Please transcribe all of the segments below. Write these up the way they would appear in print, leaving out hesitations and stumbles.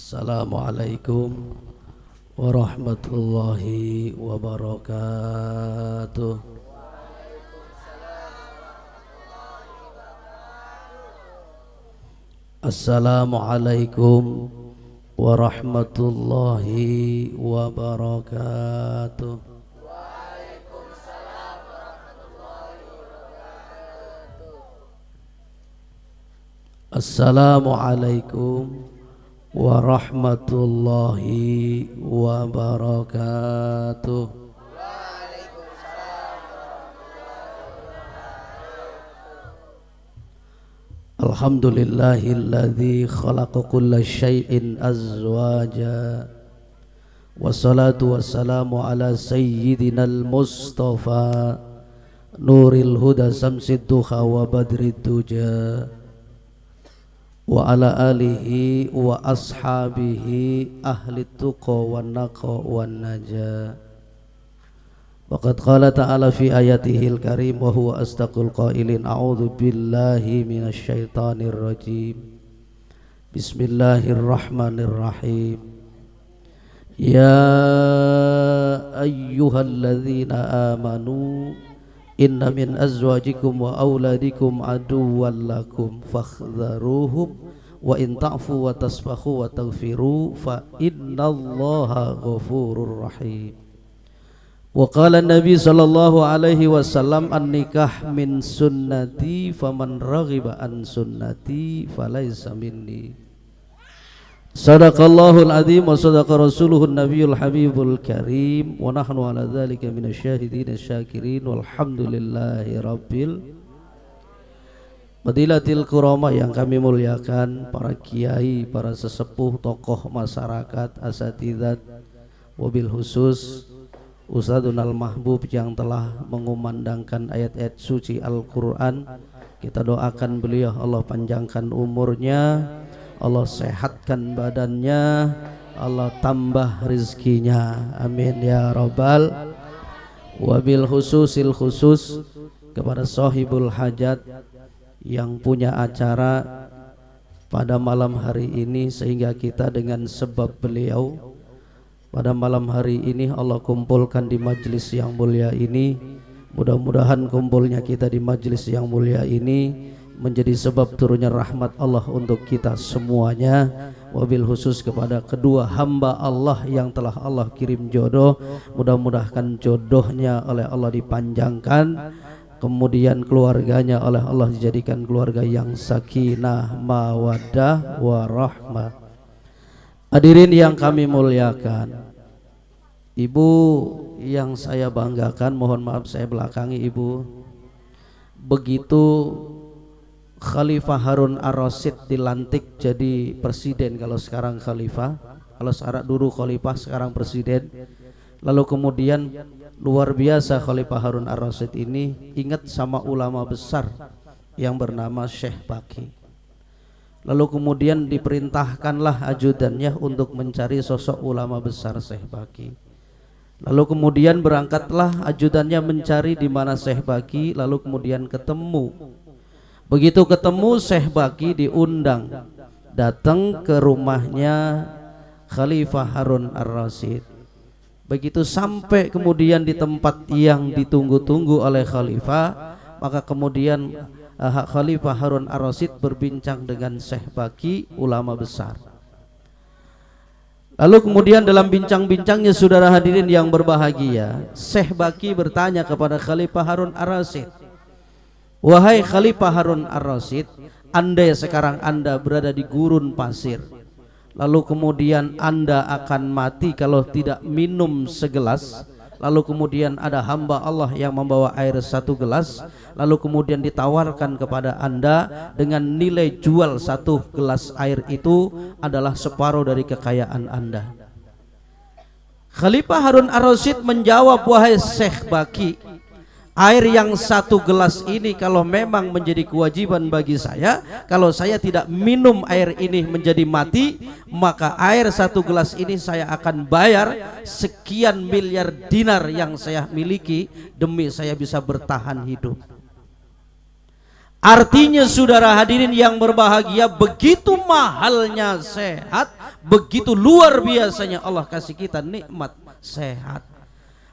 Assalamualaikum warahmatullahi wabarakatuh. Assalamualaikum warahmatullahi wabarakatuh. Assalamualaikum warahmatullahi wabarakatuh. Alhamdulillahilladzi khalaqa kulla syai'in azwaja. Wassalatu wassalamu ala sayyidinal mustafa nuril huda samsid duha wa badrid duja wa ala alihi wa ashabihi ahli tuqa wan naqa wan naja. Waqad qala ta'ala fi ayatihil karim wa huwa astaqul qailin a'udzu billahi minasy syaithanir rajim. Bismillahirrahmanirrahim. Ya ayyuhalladzina amanu inna min azwajikum wa auladikum aduwwan lakum fakhdharuhum wa in ta'fu wa tasfahu wa taghfiru fa innallaha ghafurur rahim. Wa qala an-nabi sallallahu alaihi wasallam an-nikah min sunnati faman raghiba an sunnati falaysa minni. Sadaqallahul azim wa sadaqa rasuluhun nabiyul habibul karim wa nahnu ala dzalika minasyahidin syakirin walhamdulillahi rabbil Fadilatil kurama yang kami muliakan, para kiai, para sesepuh, tokoh masyarakat, asatidzat, wabil khusus Ustadzunal Mahbub yang telah mengumandangkan ayat-ayat suci Al-Quran. Kita doakan beliau Allah panjangkan umurnya, Allah sehatkan badannya, Allah tambah rizkinya, amin ya rabbal. Wabil khususil khusus kepada sahibul hajat yang punya acara pada malam hari ini, sehingga kita dengan sebab beliau pada malam hari ini Allah kumpulkan di majlis yang mulia ini. Mudah-mudahan kumpulnya kita di majlis yang mulia ini menjadi sebab turunnya rahmat Allah untuk kita semuanya. Wabil khusus kepada kedua hamba Allah yang telah Allah kirim jodoh, mudah-mudahan jodohnya oleh Allah dipanjangkan, kemudian keluarganya oleh Allah dijadikan keluarga yang sakinah, mawaddah, warahmah. Hadirin yang kami muliakan, ibu yang saya banggakan, mohon maaf saya belakangi ibu. Begitu Khalifah Harun Ar-Rasyid dilantik jadi presiden, kalau sekarang khalifah, kalau sekarang dulu khalifah, sekarang presiden. Lalu kemudian luar biasa Khalifah Harun Ar-Rasyid ini ingat sama ulama besar yang bernama Syekh Baqi. Lalu kemudian diperintahkanlah ajudannya untuk mencari sosok ulama besar Syekh Baqi. Lalu kemudian berangkatlah ajudannya mencari di mana Syekh Baqi, lalu kemudian ketemu. Begitu ketemu, Syekh Baqi diundang datang ke rumahnya Khalifah Harun Ar-Rasyid. Begitu sampai kemudian di tempat yang ditunggu-tunggu oleh Khalifah, maka kemudian Khalifah Harun Ar-Rasyid berbincang dengan Syekh Baqi, ulama besar. Lalu kemudian dalam bincang-bincangnya, saudara hadirin yang berbahagia, Syekh Baqi bertanya kepada Khalifah Harun Ar-Rasyid, wahai Khalifah Harun Ar-Rasyid, andai sekarang anda berada di gurun pasir, lalu kemudian anda akan mati kalau tidak minum segelas, lalu kemudian ada hamba Allah yang membawa air satu gelas, lalu kemudian ditawarkan kepada anda dengan nilai jual satu gelas air itu adalah separuh dari kekayaan anda. Khalifah Harun Ar-Rasyid menjawab, wahai Syekh Baqi, air yang satu gelas ini kalau memang menjadi kewajiban bagi saya, kalau saya tidak minum air ini menjadi mati, maka air satu gelas ini saya akan bayar sekian miliar dinar yang saya miliki demi saya bisa bertahan hidup. Artinya saudara hadirin yang berbahagia, begitu mahalnya sehat, begitu luar biasanya Allah kasih kita nikmat sehat.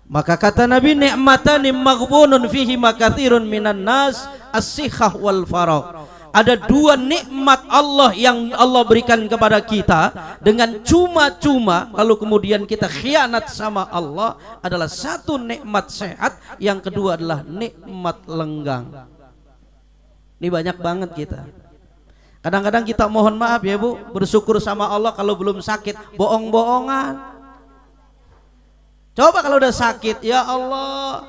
Maka kata Nabi, nikmatani maghbunun fihi makathirun minan nas, as-sihah wal faragh. Ada dua nikmat Allah yang Allah berikan kepada kita dengan cuma-cuma, lalu kemudian kita khianat sama Allah. Adalah satu nikmat sehat, yang kedua adalah nikmat lenggang. Ini banyak banget kita. Kadang-kadang kita mohon maaf ya Bu, bersyukur sama Allah kalau belum sakit, bohong-bohongan. Coba kalau udah sakit, ya Allah,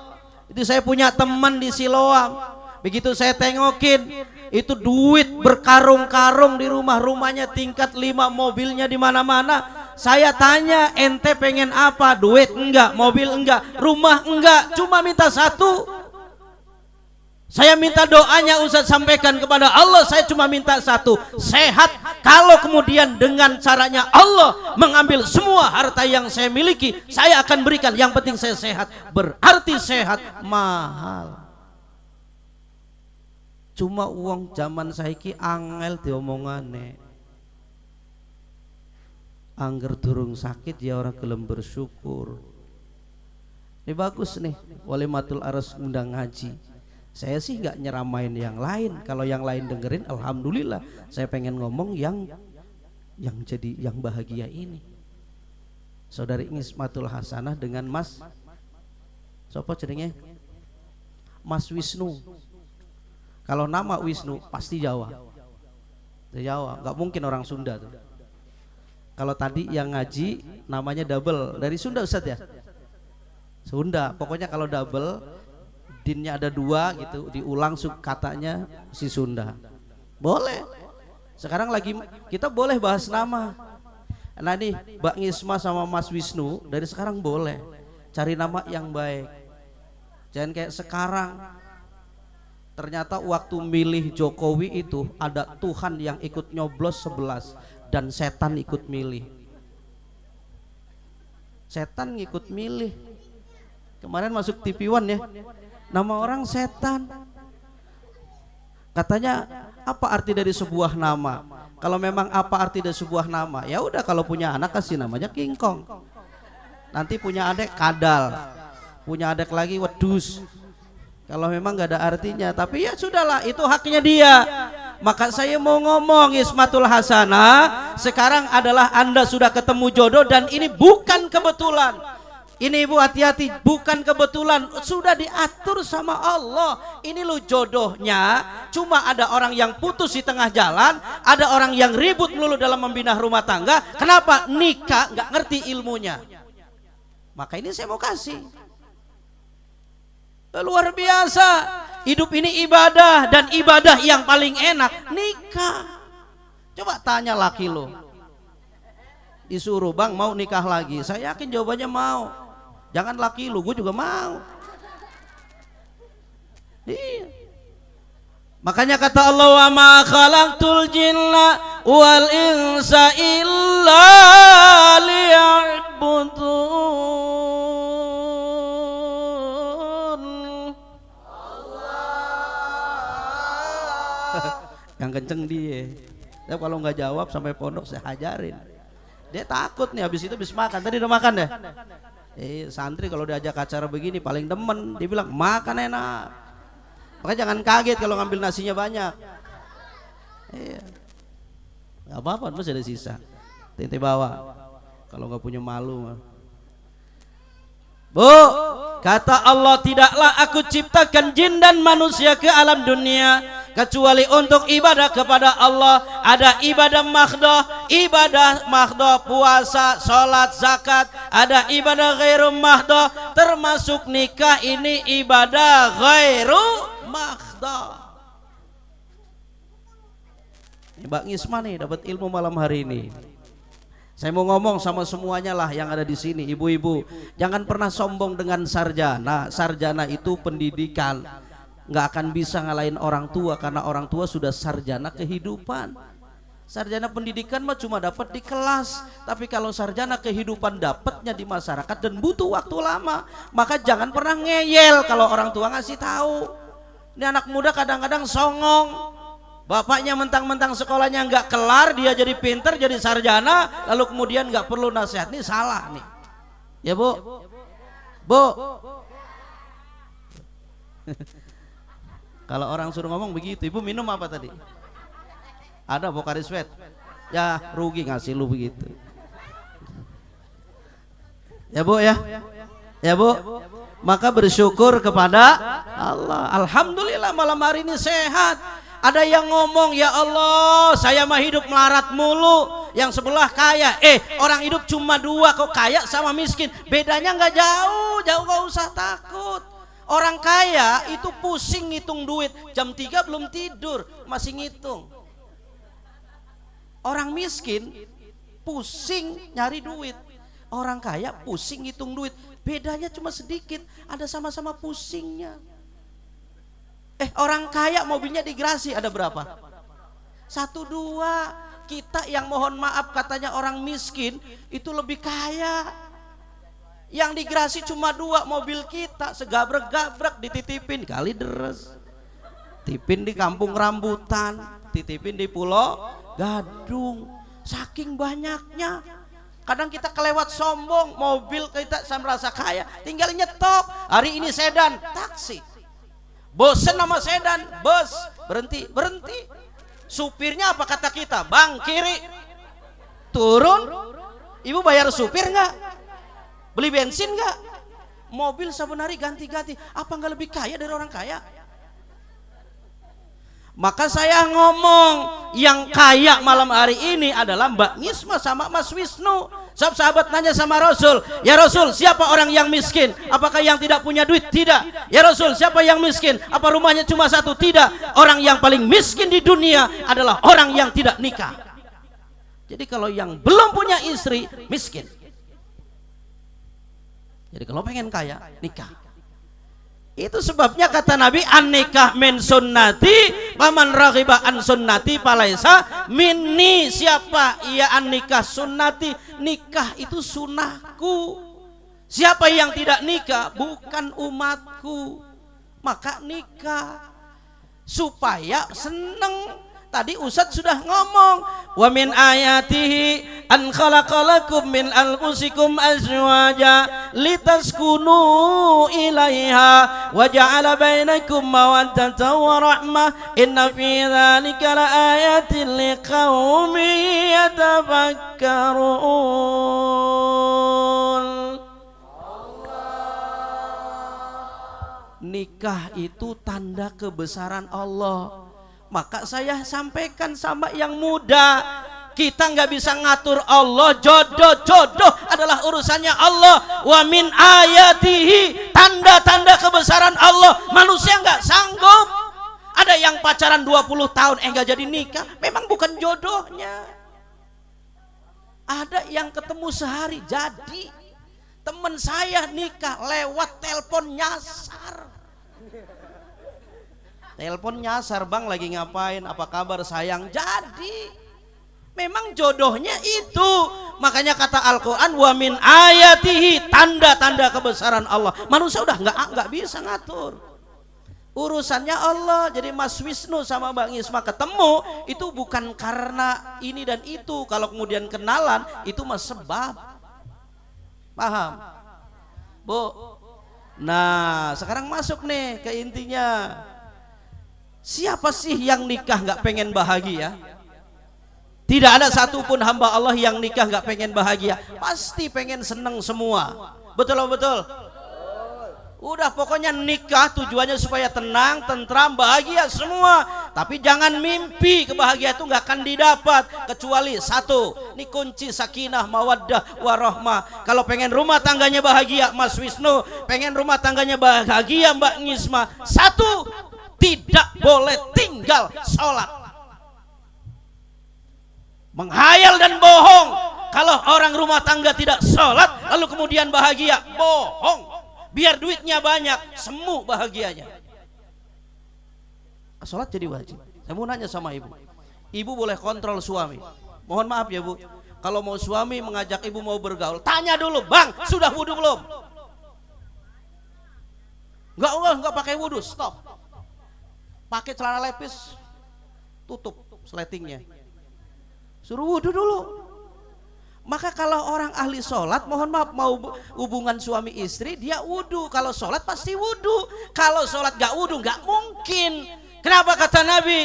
itu saya punya teman di Siloam, begitu saya tengokin, itu duit berkarung-karung di rumah, rumahnya tingkat 5, mobilnya di mana-mana. Saya tanya, ente pengen apa? Duit enggak, mobil enggak, rumah enggak, cuma minta satu. Saya minta doanya Ustaz sampaikan kepada Allah, saya cuma minta satu, sehat. Kalau kemudian dengan caranya Allah mengambil semua harta yang saya miliki, saya akan berikan, yang penting saya sehat. Berarti sehat mahal. Cuma uang zaman saiki angel diomongane. Angger durung sakit ya orang gelem bersyukur. Ini bagus nih, Walimatul Aras undang ngaji. Saya sih nggak nyeramain yang lain. Kalau yang lain dengerin, alhamdulillah. Saya pengen ngomong yang jadi yang bahagia ini. Saudari Ismatul Hasanah dengan Mas siapa jenenge? Mas Wisnu. Kalau nama Wisnu pasti Jawa. Jawa, nggak mungkin orang Sunda tuh. Kalau tadi yang ngaji namanya double, dari Sunda Ustaz ya? Sunda. Pokoknya kalau double dinnya ada 2 gitu, diulang katanya si Sunda. Boleh. Sekarang lagi kita boleh bahas nama. Nah nih Mbak Ngisma sama Mas Wisnu dari sekarang boleh cari nama yang baik. Jangan kayak sekarang. Ternyata waktu milih Jokowi itu ada Tuhan yang ikut nyoblos 11 dan setan ikut milih. Setan ikut milih. Kemarin masuk TV One ya. Nama orang setan. Katanya apa arti dari sebuah nama? Kalau memang apa arti dari sebuah nama, ya udah kalau punya anak kasih namanya King Kong. Nanti punya adik Kadal, punya adik lagi Wedus. Kalau memang nggak ada artinya, tapi ya sudahlah, itu haknya dia. Maka saya mau ngomong Ismatul Hasanah, sekarang adalah Anda sudah ketemu jodoh dan ini bukan kebetulan. Ini Ibu hati-hati, bukan kebetulan, sudah diatur sama Allah. Ini lo jodohnya. Cuma ada orang yang putus di tengah jalan, ada orang yang ribut melulu dalam membina rumah tangga. Kenapa? Nikah nggak ngerti ilmunya. Maka ini saya mau kasih. Luar biasa. Hidup ini ibadah, dan ibadah yang paling enak nikah. Coba tanya laki lo, disuruh bang mau nikah lagi, saya yakin jawabannya mau. Jangan laki lu, gue juga mau. Iya. Makanya kata Allah, wa ma khalaqtul jinna wal insa illa liya'budun. Yang kenceng dia. Ya, kalau nggak jawab sampai pondok saya hajarin. Dia takut nih, habis itu habis makan. Tadi udah makan deh. Santri kalau diajak acara begini paling demen, dia bilang makan enak. Makanya jangan kaget kalau ngambil nasinya banyak. Iya. Gak apa-apa, masih ada sisa. Tente bawa. Kalau nggak punya malu. Bu, kata Allah, tidaklah aku ciptakan jin dan manusia ke alam dunia kecuali untuk ibadah kepada Allah. Ada ibadah mahdoh, puasa, sholat, zakat. Ada ibadah ghairu mahdoh, termasuk nikah, ini ibadah ghairu mahdoh. Mbak Ngisma nih dapat ilmu malam hari ini. Saya mau ngomong sama semuanya lah yang ada di sini, ibu-ibu, jangan pernah sombong dengan sarjana. Sarjana itu pendidikan, nggak akan bisa ngalahin orang tua karena orang tua sudah sarjana kehidupan. Sarjana pendidikan mah cuma dapat di kelas, tapi kalau sarjana kehidupan dapatnya di masyarakat dan butuh waktu lama. Maka jangan pernah ngeyel kalau orang tua ngasih tahu. Ini anak muda kadang-kadang songong, bapaknya mentang-mentang sekolahnya nggak kelar, dia jadi pinter, jadi sarjana, lalu kemudian nggak perlu nasihat. Ini salah nih, ya bu, bu. Kalau orang suruh ngomong begitu, ibu minum apa tadi? Ada Pocari Sweat, ya rugi ngasih lu begitu. Ya bu ya, ya bu. Maka bersyukur kepada Allah. Alhamdulillah malam hari ini sehat. Ada yang ngomong, ya Allah saya mah hidup melarat mulu, yang sebelah kaya. Orang hidup cuma dua, kok kaya sama miskin bedanya nggak jauh, nggak usah takut. Orang kaya itu pusing ngitung duit, jam 3 belum tidur masih ngitung. Orang miskin pusing nyari duit, orang kaya pusing ngitung duit. Bedanya cuma sedikit, ada sama-sama pusingnya. Orang kaya mobilnya digerasi ada berapa? 1, 2. Kita yang mohon maaf katanya orang miskin itu lebih kaya. Yang digerasi cuma 2 mobil kita, segabrek-gabrek dititipin kali deres. Tipin di kampung rambutan, titipin di Pulau Gadung. Saking banyaknya. Kadang kita kelewat sombong, mobil kita saya merasa kaya, tinggal nyetop. Hari ini sedan, taksi. Bosen sama sedan, bus, berhenti. Supirnya apa kata kita? Bang, kiri. Turun. Ibu bayar supir nggak? Beli bensin nggak? Mobil saben hari ganti-ganti. Apa nggak lebih kaya dari orang kaya? Maka saya ngomong, yang kaya malam hari ini adalah Mbak Ngisma sama Mas Wisnu. Sahabat nanya sama Rasul, ya Rasul siapa orang yang miskin? Apakah yang tidak punya duit? Tidak. Ya Rasul siapa yang miskin? Apa rumahnya cuma 1? Tidak. Orang yang paling miskin di dunia adalah orang yang tidak nikah. Jadi kalau yang belum punya istri miskin. Jadi kalau pengen kaya nikah. Itu sebabnya kata Nabi, an-nikah min sunnati paman raghiba an sunnati falaisa minni. Siapa ia an-nikah sunnati? Nikah itu sunnahku. Siapa yang tidak nikah bukan umatku. Maka nikah supaya seneng. Tadi Ustadz sudah ngomong, wa min ayatihi an khalaqalakum min anfusikum azwaja litaskunu ilaiha wa ja'ala bainakum mawaddatan wa rahmah inna fi dzalika laayatin liqaumin yatafakkarun. Nikah itu tanda kebesaran Allah. Maka saya sampaikan sama yang muda, kita nggak bisa ngatur Allah. Jodoh adalah urusannya Allah. Wa min ayatihi, tanda-tanda kebesaran Allah manusia nggak sanggup. Ada yang pacaran 20 tahun nggak jadi nikah, memang bukan jodohnya. Ada yang ketemu sehari jadi. Teman saya nikah lewat telepon nyasar. Telepon nyasar, bang lagi ngapain, apa kabar sayang. Jadi memang jodohnya itu. Makanya kata Al-Quran, wa min ayatihi, tanda-tanda kebesaran Allah. Manusia udah nggak bisa ngatur urusannya Allah. Jadi Mas Wisnu sama Mbak Ngisma ketemu itu bukan karena ini dan itu. Kalau kemudian kenalan itu mas sebab. Paham Bu? Nah sekarang masuk nih ke intinya. Siapa sih yang nikah nggak pengen bahagia? Tidak ada satupun hamba Allah yang nikah nggak pengen bahagia. Pasti pengen seneng semua. Betul betul? Udah pokoknya nikah tujuannya supaya tenang, tentram, bahagia semua. Tapi jangan mimpi kebahagiaan itu nggak akan didapat kecuali satu. Ini kunci sakinah, mawaddah, warahmah. Kalau pengen rumah tangganya bahagia Mas Wisnu, pengen rumah tangganya bahagia Mbak Ngisma, satu, tidak boleh tinggal sholat. Menghayal dan bohong. Kalau orang rumah tangga tidak sholat lalu kemudian bahagia, bohong. Biar duitnya banyak, semu bahagianya. Sholat jadi wajib. Saya mau nanya sama ibu. Ibu boleh kontrol suami. Mohon maaf ya bu, kalau mau suami mengajak ibu mau bergaul, tanya dulu, bang sudah wudhu belum? Enggak pakai wudhu, stop. pakai celana lepis, tutup sletingnya, suruh wudhu dulu. Maka kalau orang ahli sholat, mohon maaf, mau hubungan suami istri, dia wudhu. Kalau sholat pasti wudhu. Kalau sholat gak wudhu gak mungkin. Kenapa kata Nabi,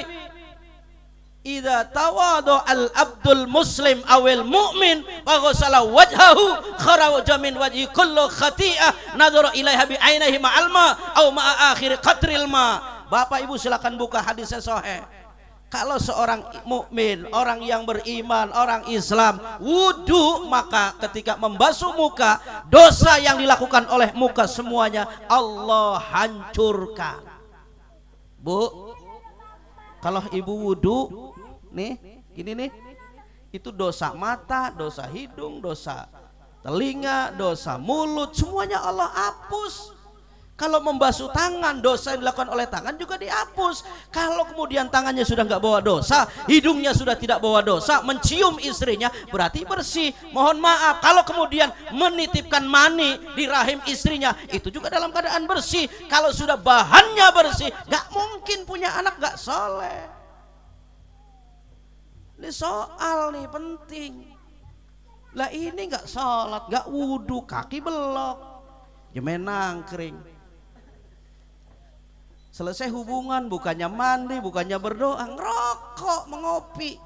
idza tawadu al abdul muslim awil mu'min wa ghasala wajhahu kharaja min wajhi kullu khati'ah nadhara ilaiha bi ainihi ma'al ma aw ma'a akhir qatril ma. Bapak Ibu silakan buka hadisnya sahih. Kalau seorang mukmin, orang yang beriman, orang Islam wudu, maka ketika membasuh muka, dosa yang dilakukan oleh muka semuanya Allah hancurkan. Bu, kalau ibu wudu nih, gini nih, itu dosa mata, dosa hidung, dosa telinga, dosa mulut, semuanya Allah hapus. Kalau membasuh tangan, dosa yang dilakukan oleh tangan juga dihapus. Kalau kemudian tangannya sudah nggak bawa dosa, hidungnya sudah tidak bawa dosa, mencium istrinya berarti bersih. Mohon maaf, kalau kemudian menitipkan mani di rahim istrinya, itu juga dalam keadaan bersih. Kalau sudah bahannya bersih, nggak mungkin punya anak nggak soleh. Ini soal nih penting. Lah ini nggak sholat, nggak wudhu, kaki belok, jemenang kering. Selesai hubungan, bukannya mandi, bukannya berdoa, ngerokok, mengopi.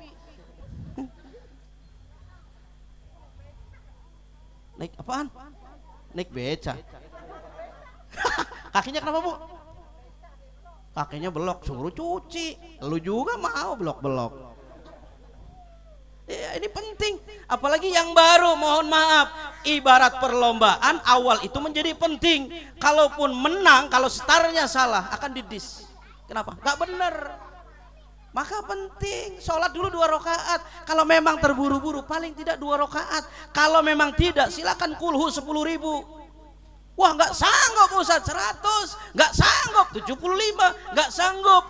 Naik apaan? Naik beca. Kakinya kenapa, Bu? Kakinya belok, suruh cuci. Lu juga mau belok-belok. Ya, ini penting, apalagi yang baru, mohon maaf, ibarat perlombaan awal itu menjadi penting. Kalaupun menang, kalau startnya salah akan didis. Kenapa? Gak bener. Maka penting, sholat dulu 2 rakaat. Kalau memang terburu-buru, paling tidak 2 rakaat. Kalau memang tidak, silakan kulhu 10.000. Wah, nggak sanggup Ustaz, 100, nggak sanggup 75, nggak sanggup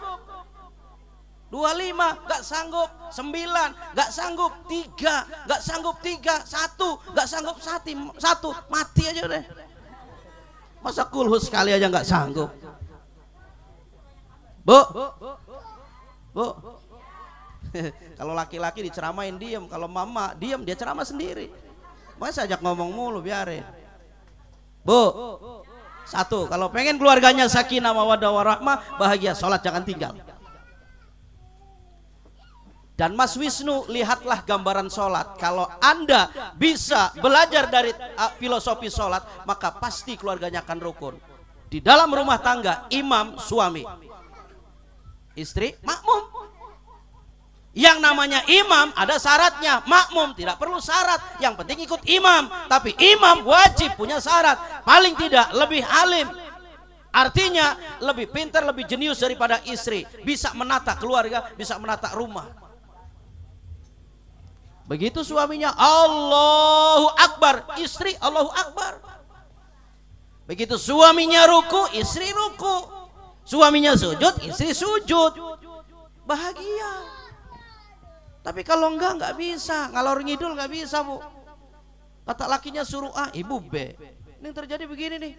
25, nggak sanggup 9, nggak sanggup 3, nggak sanggup 3, 1, nggak sanggup 1, mati aja deh. Masa kulhus sekali aja nggak sanggup? Bu, Bu. Kalau laki-laki diceramain diem, kalau mama diem dia ceramah sendiri. Masa ajak ngomong mulu, biarin. Bu, 1, kalau pengen keluarganya sakinah mawaddah warahmah, bahagia, sholat jangan tinggal. Dan Mas Wisnu, lihatlah gambaran sholat. Kalau Anda bisa belajar dari filosofi sholat, maka pasti keluarganya akan rukun. Di dalam rumah tangga, imam suami, istri makmum. Yang namanya imam ada syaratnya, makmum tidak perlu syarat, yang penting ikut imam. Tapi imam wajib punya syarat, paling tidak lebih alim. Artinya lebih pintar, lebih jenius daripada istri, bisa menata keluarga, bisa menata rumah. Begitu suaminya Allahu Akbar, istri Allahu Akbar. Begitu suaminya ruku, istri ruku. Suaminya sujud, istri sujud. Bahagia. Tapi kalau enggak bisa, ngalor ngidul nggak bisa, Bu. Kata lakinya suruh A, ibu B. Ini yang terjadi begini nih.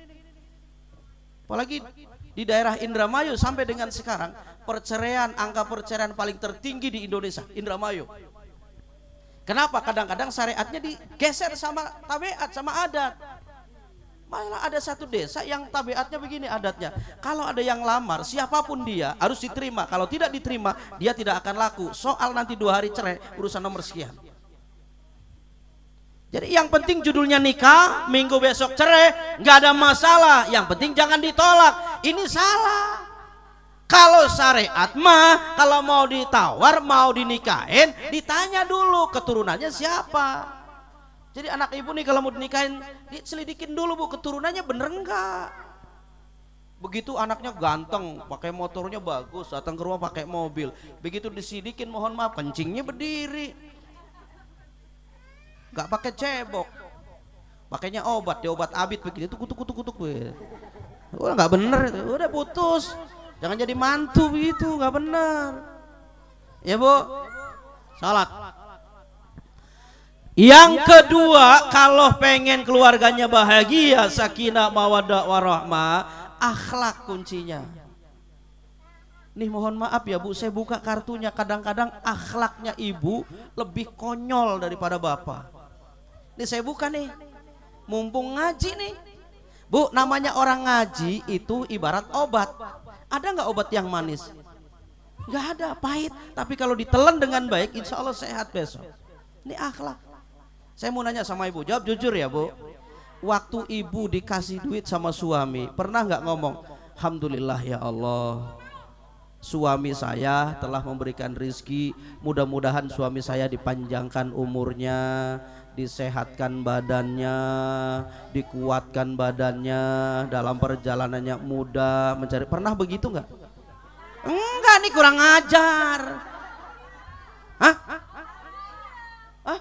Apalagi di daerah Indramayu sampai dengan sekarang, perceraian, angka perceraian paling tertinggi di Indonesia, Indramayu. Kenapa? Kadang-kadang syariatnya digeser sama tabiat, sama adat. Malah ada satu desa yang tabiatnya begini adatnya. Kalau ada yang lamar, siapapun dia harus diterima. Kalau tidak diterima, dia tidak akan laku. Soal nanti 2 hari cerai, urusan nomor sekian. Jadi yang penting judulnya nikah, minggu besok cerai, nggak ada masalah. Yang penting jangan ditolak. Ini salah. Kalau syariat mah, kalau mau ditawar, mau dinikahin, ditanya dulu keturunannya siapa. Jadi anak ibu nih kalau mau dinikahin, diselidikin dulu, Bu, keturunannya bener enggak. Begitu anaknya ganteng, pakai motornya bagus, datang ke rumah pakai mobil, begitu diselidikin, mohon maaf, kencingnya berdiri, nggak pakai cebok, pakainya obat, dia obat abit begini, tuh kutuk, udah nggak bener, udah putus. Jangan jadi mantu begitu, nggak benar. Ya, Bu. Salat. Yang kedua, kalau pengen keluarganya bahagia, sakinah mawaddah warahmah, akhlak kuncinya. Nih mohon maaf ya Bu, saya buka kartunya, kadang-kadang akhlaknya ibu lebih konyol daripada bapak. Nih saya buka nih, mumpung ngaji nih. Bu, namanya orang ngaji itu ibarat obat. Ada nggak obat yang manis? Nggak ada, pahit. Tapi kalau ditelan dengan baik, insya Allah sehat besok. Ini akhlak. Saya mau nanya sama ibu, jawab jujur ya Bu. Waktu ibu dikasih duit sama suami, pernah nggak ngomong, alhamdulillah ya Allah, suami saya telah memberikan rizki, mudah-mudahan suami saya dipanjangkan umurnya, disehatkan badannya, dikuatkan badannya, dalam perjalanannya mudah mencari. Pernah begitu nggak? Enggak, nih kurang ajar. Hah? Hah?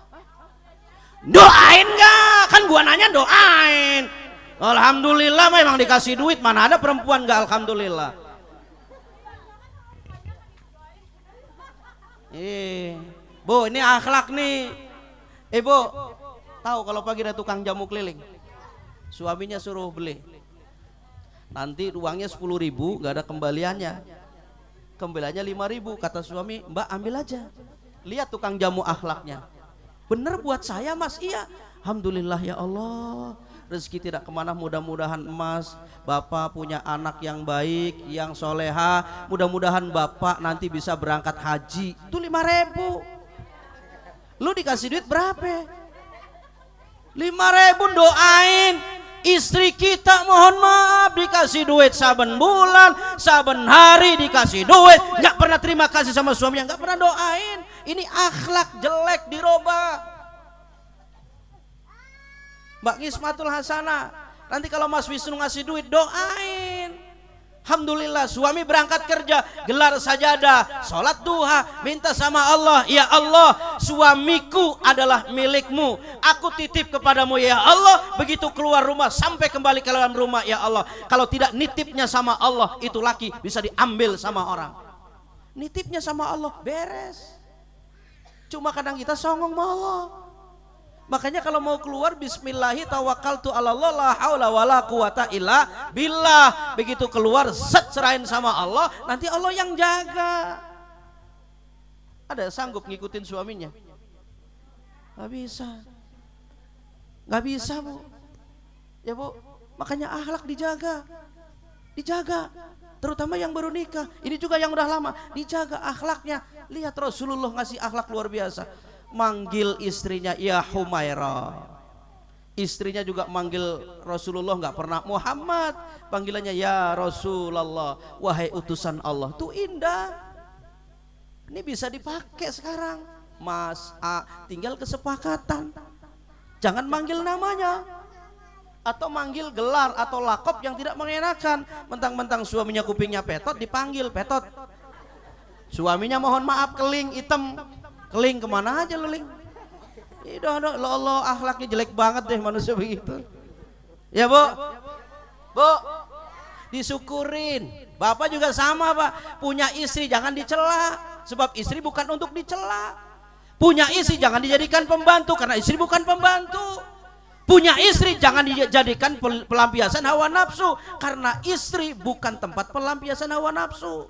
Doain nggak? Kan gua nanya doain. Alhamdulillah memang dikasih duit, mana ada perempuan nggak alhamdulillah. Bu, ini akhlak nih. Bu, tahu kalau pagi ada tukang jamu keliling, suaminya suruh beli, nanti uangnya 10.000, nggak ada kembaliannya, kembaliannya 5.000. Kata suami, Mbak ambil aja. Lihat tukang jamu akhlaknya, bener buat saya Mas. Iya, alhamdulillah ya Allah, rezeki tidak kemana, mudah-mudahan Mas Bapak punya anak yang baik, yang soleha, mudah-mudahan Bapak nanti bisa berangkat haji. Itu 5.000. Lu dikasih duit berapa? 5.000. Doain istri kita, mohon maaf, dikasih duit saben bulan, saben hari dikasih duit, nggak pernah terima kasih sama suaminya, nggak pernah doain. Ini akhlak jelek, dirobah. Mbak Ngismatul Hasanah, nanti kalau Mas Wisnu ngasih duit, doain. Alhamdulillah suami berangkat kerja, gelar sajadah, sholat duha, minta sama Allah, ya Allah, suamiku adalah milikmu, aku titip kepadamu ya Allah, begitu keluar rumah sampai kembali ke dalam rumah ya Allah. Kalau tidak nitipnya sama Allah, itu laki bisa diambil sama orang. Nitipnya sama Allah, beres. Cuma kadang kita songong sama Allah. Makanya kalau mau keluar, bismillahi tawakkaltu ala Allah, la haula wala quwata illa billah. Begitu keluar, serahin sama Allah, nanti Allah yang jaga. Ada sanggup ngikutin suaminya? Gak bisa. Gak bisa Bu. Ya Bu, makanya akhlak dijaga. Dijaga. Terutama yang baru nikah. Ini juga yang udah lama, dijaga akhlaknya. Lihat Rasulullah ngasih akhlak luar biasa. Manggil istrinya ya Humairah, istrinya juga manggil Rasulullah, nggak pernah Muhammad, panggilannya ya Rasulullah, wahai utusan Allah. Tuh indah. Ini bisa dipakai sekarang Mas A, tinggal kesepakatan, jangan manggil namanya atau manggil gelar atau lakop yang tidak mengenakan. Mentang-mentang suaminya kupingnya petot, dipanggil petot. Suaminya mohon maaf keling hitam, keling kemana aja lu ling? Idoh, Allah akhlaknya jelek banget deh manusia begitu. Ya Bu, Bu, disyukurin. Bapak juga sama Pak, punya istri jangan dicela, sebab istri bukan untuk dicela. Punya istri jangan dijadikan pembantu, karena istri bukan pembantu. Punya istri jangan dijadikan pelampiasan hawa nafsu, karena istri bukan tempat pelampiasan hawa nafsu.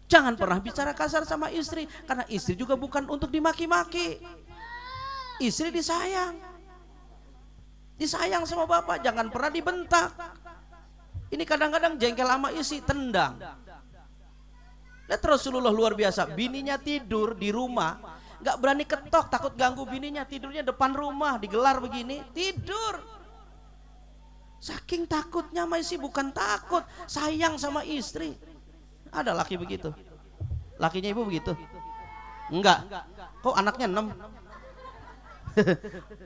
Jangan pernah bicara kasar sama istri, karena istri juga bukan untuk dimaki-maki. Istri disayang, disayang sama bapak, jangan pernah dibentak. Ini kadang-kadang jengkel sama istri, tendang. Lihat Rasulullah luar biasa, bininya tidur di rumah, gak berani ketok, takut ganggu bininya, tidurnya depan rumah, digelar begini, tidur. Saking takutnya sama istri, bukan takut, sayang sama istri. Ada laki begitu? Lakinya ibu begitu? Enggak. Kok anaknya 6?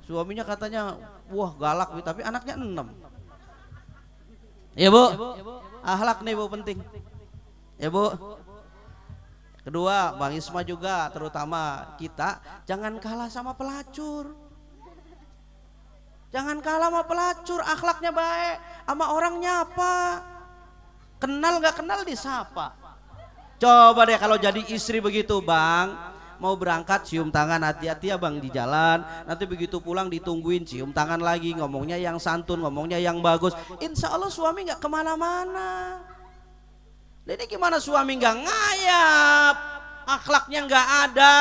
Suaminya katanya wah galak, tapi anaknya 6. Ya Bu, akhlak nih Bu penting. Ya Bu. Kedua, Bang Isma juga, terutama kita, jangan kalah sama pelacur. Jangan kalah sama pelacur, akhlaknya baik, sama orang nyapa. Kenal gak kenal disapa. Coba deh kalau jadi istri begitu Bang, mau berangkat cium tangan, hati-hati ya Bang di jalan, nanti begitu pulang ditungguin cium tangan lagi, ngomongnya yang santun, ngomongnya yang bagus, insya Allah suami gak kemana-mana. Jadi gimana suami nggak ngayap, akhlaknya nggak ada.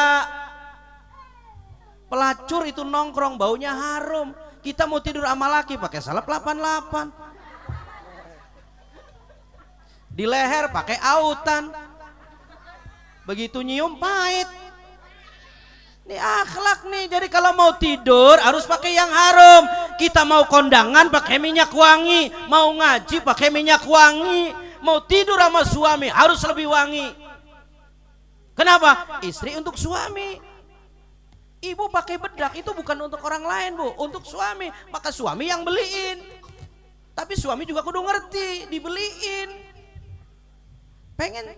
Pelacur itu nongkrong baunya harum. Kita mau tidur sama laki pakai salep 88. Di leher pakai autan. Begitu nyium pahit. Ini akhlak nih. Jadi kalau mau tidur harus pakai yang harum. Kita mau kondangan pakai minyak wangi, mau ngaji pakai minyak wangi. Mau tidur sama suami harus lebih wangi. Kenapa? Istri untuk suami. Ibu pakai bedak itu bukan untuk orang lain, Bu, untuk suami. Maka suami yang beliin. Tapi suami juga kudu ngerti, dibeliin. Pengen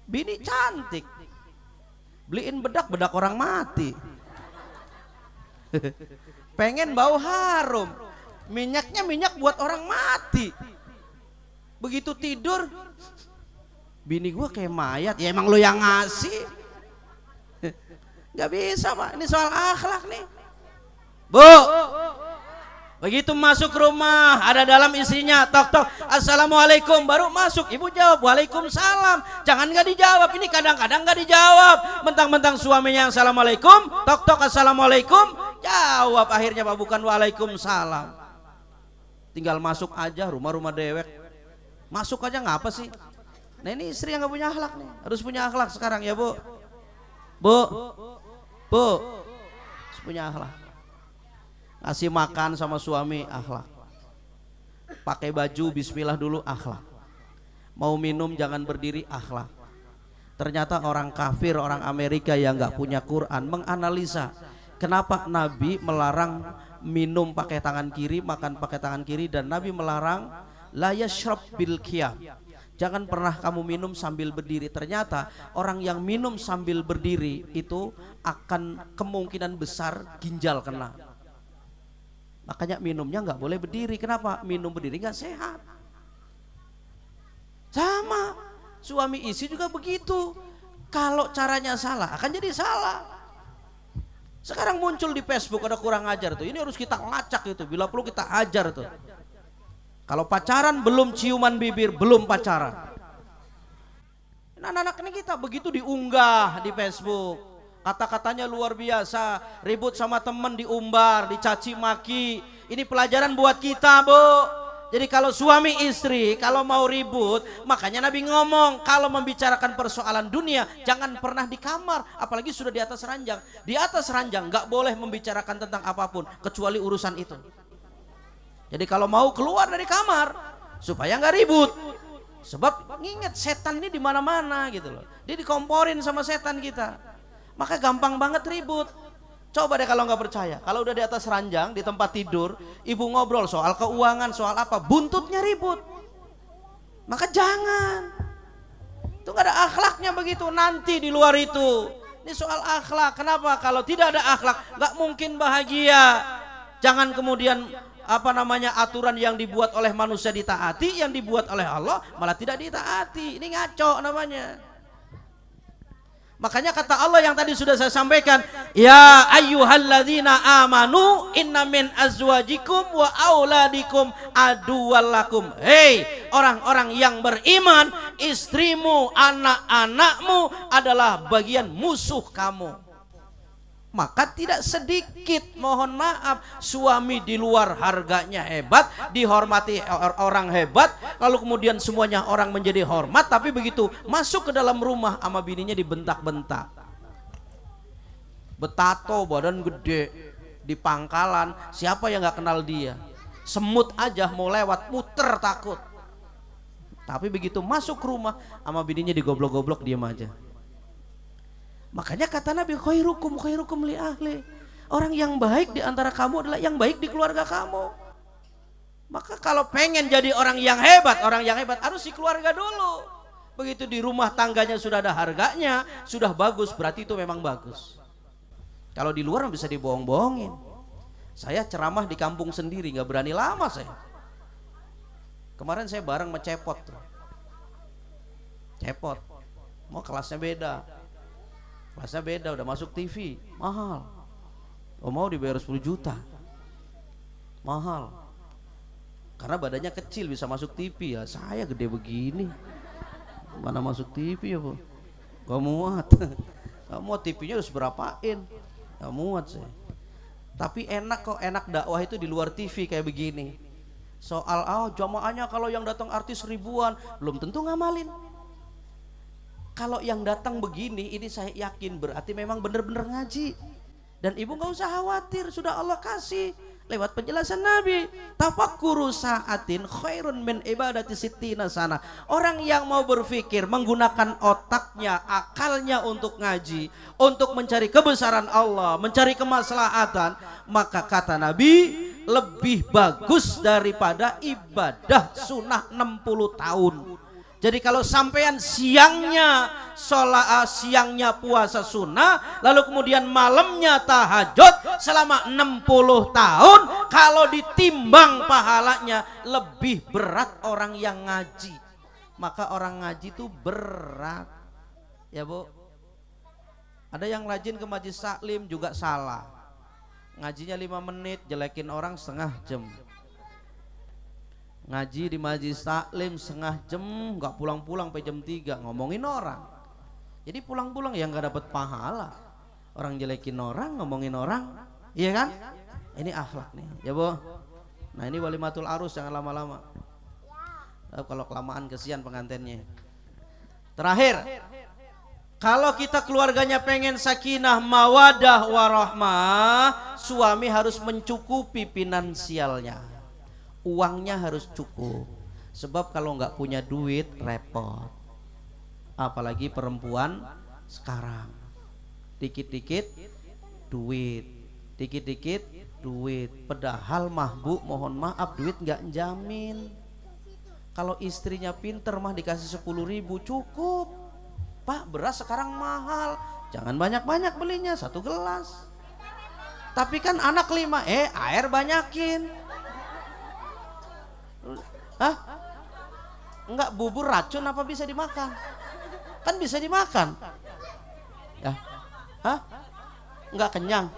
bini cantik, beliin bedak orang mati. Pengen bau harum, minyaknya minyak buat orang mati. Begitu tidur, bini gua kayak mayat. Ya emang lo yang ngasih. Gak bisa, Pak. Ini soal akhlak nih. Bu, begitu masuk rumah, ada dalam istrinya, tok tok, assalamualaikum, baru masuk, ibu jawab waalaikumsalam. Jangan gak dijawab. Ini kadang-kadang gak dijawab. Mentang-mentang suaminya yang assalamualaikum, tok tok assalamualaikum, jawab akhirnya Pak, bukan waalaikumsalam. Tinggal masuk aja, rumah-rumah dewek. Masuk aja ngapa sih? Nah ini istri yang gak punya akhlak nih. Harus punya akhlak sekarang ya, Bu. Bu, harus punya akhlak. Ngasih makan sama suami, akhlak. Pakai baju bismillah dulu, akhlak. Mau minum jangan berdiri, akhlak. Ternyata orang kafir, orang Amerika yang gak punya Quran menganalisa kenapa Nabi melarang minum pakai tangan kiri, makan pakai tangan kiri, dan Nabi melarang la yashrab bil qiyam. Jangan pernah kamu minum sambil berdiri. Ternyata orang yang minum sambil berdiri itu akan kemungkinan besar ginjal kena. Makanya minumnya nggak boleh berdiri. Kenapa? Minum berdiri nggak sehat. Sama suami istri juga begitu. Kalau caranya salah akan jadi salah. Sekarang muncul di Facebook ada kurang ajar tuh. Ini harus kita lacak itu. Bila perlu kita ajar tuh. Kalau pacaran belum ciuman bibir, belum pacaran. Anak-anak ini kita begitu diunggah di Facebook. Kata-katanya luar biasa. Ribut sama temen diumbar, dicaci maki. Ini pelajaran buat kita, Bu. Jadi kalau suami istri, kalau mau ribut, makanya Nabi ngomong, kalau membicarakan persoalan dunia, jangan pernah di kamar. Apalagi sudah di atas ranjang. Di atas ranjang gak boleh membicarakan tentang apapun, kecuali urusan itu. Jadi kalau mau keluar dari kamar supaya nggak ribut, sebab nginget setan ini di mana-mana gitu loh. Dia dikomporin sama setan kita, maka gampang banget ribut. Coba deh kalau nggak percaya, kalau udah di atas ranjang di tempat tidur, ibu ngobrol soal keuangan, soal apa, buntutnya ribut. Maka jangan, itu nggak ada akhlaknya begitu. Nanti di luar itu, ini soal akhlak. Kenapa? Kalau tidak ada akhlak, nggak mungkin bahagia. Jangan kemudian aturan yang dibuat oleh manusia ditaati, yang dibuat oleh Allah malah tidak ditaati. Ini ngaco namanya. Makanya kata Allah yang tadi sudah saya sampaikan, ya ayyuhalladzina amanu inna min azwajikum wa auladikum aduwallakum. Hei orang-orang yang beriman, istrimu, anak-anakmu adalah bagian musuh kamu. Maka tidak sedikit, mohon maaf, suami di luar harganya hebat, dihormati orang hebat, lalu kemudian semuanya orang menjadi hormat, tapi begitu masuk ke dalam rumah sama bininya dibentak-bentak. Betato, badan gede, di pangkalan, siapa yang gak kenal dia? Semut aja mau lewat muter takut. Tapi begitu masuk ke rumah sama bininya digoblok-goblok, diam aja. Makanya kata Nabi, khairukum li ahli. Orang yang baik di antara kamu adalah yang baik di keluarga kamu. Maka kalau pengen jadi orang yang hebat harus di keluarga dulu. Begitu di rumah tangganya sudah ada harganya, sudah bagus, berarti itu memang bagus. Kalau di luar bisa dibohong-bohongin. Saya ceramah di kampung sendiri, nggak berani lama saya. Kemarin saya bareng sama Cepot tuh. Cepot, mau kelasnya beda. Kelasnya beda, udah masuk TV, mahal. Oh mau dibayar 10 juta, mahal. Karena badannya kecil bisa masuk TV, ya saya gede begini. Mana masuk TV ya bu? Gak muat. Gak muat, TV-nya harus berapain? Gak muat sih. Tapi enak kok, enak dakwah itu di luar TV kayak begini. Soal jamaahnya kalau yang datang artis ribuan, belum tentu ngamalin. Kalau yang datang begini, ini saya yakin berarti memang benar-benar ngaji. Dan ibu gak usah khawatir, sudah Allah kasih lewat penjelasan Nabi. Tafakkuru sa'atin khairun min ibadati sittina sana. Orang yang mau berpikir menggunakan otaknya, akalnya untuk ngaji, untuk mencari kebesaran Allah, mencari kemaslahatan, maka kata Nabi lebih bagus daripada ibadah sunnah 60 tahun. Jadi kalau sampean siangnya siangnya puasa sunnah, lalu kemudian malamnya tahajud selama 60 tahun, kalau ditimbang pahalanya lebih berat orang yang ngaji. Maka orang ngaji itu berat. Ya bu, ada yang rajin ke majlis taklim juga salah. Ngajinya 5 menit, jelekin orang setengah jam. Ngaji di majlis taklim setengah jam, nggak pulang-pulang sampai jam 3 ngomongin orang. Jadi pulang-pulang ya nggak dapat pahala. Orang jelekin orang, ngomongin orang, iya kan? Ini akhlak nih, ya bu. Nah ini walimatul arus, jangan lama-lama. Kalau kelamaan kesian pengantinnya. Terakhir, kalau kita keluarganya pengen sakinah, mawadah, warahmah, suami harus mencukupi finansialnya. Uangnya harus cukup, sebab kalau nggak punya duit repot. Apalagi perempuan sekarang, dikit-dikit duit, dikit-dikit duit. Padahal mahbu, mohon maaf, duit nggak jamin. Kalau istrinya pinter mah dikasih 10.000 cukup. Pak, beras sekarang mahal, jangan banyak-banyak belinya, 1 gelas. Tapi kan anak 5, air banyakin. Hah? Enggak, bubur racun apa bisa dimakan? Kan bisa dimakan. Ya. Hah? Enggak kenyang.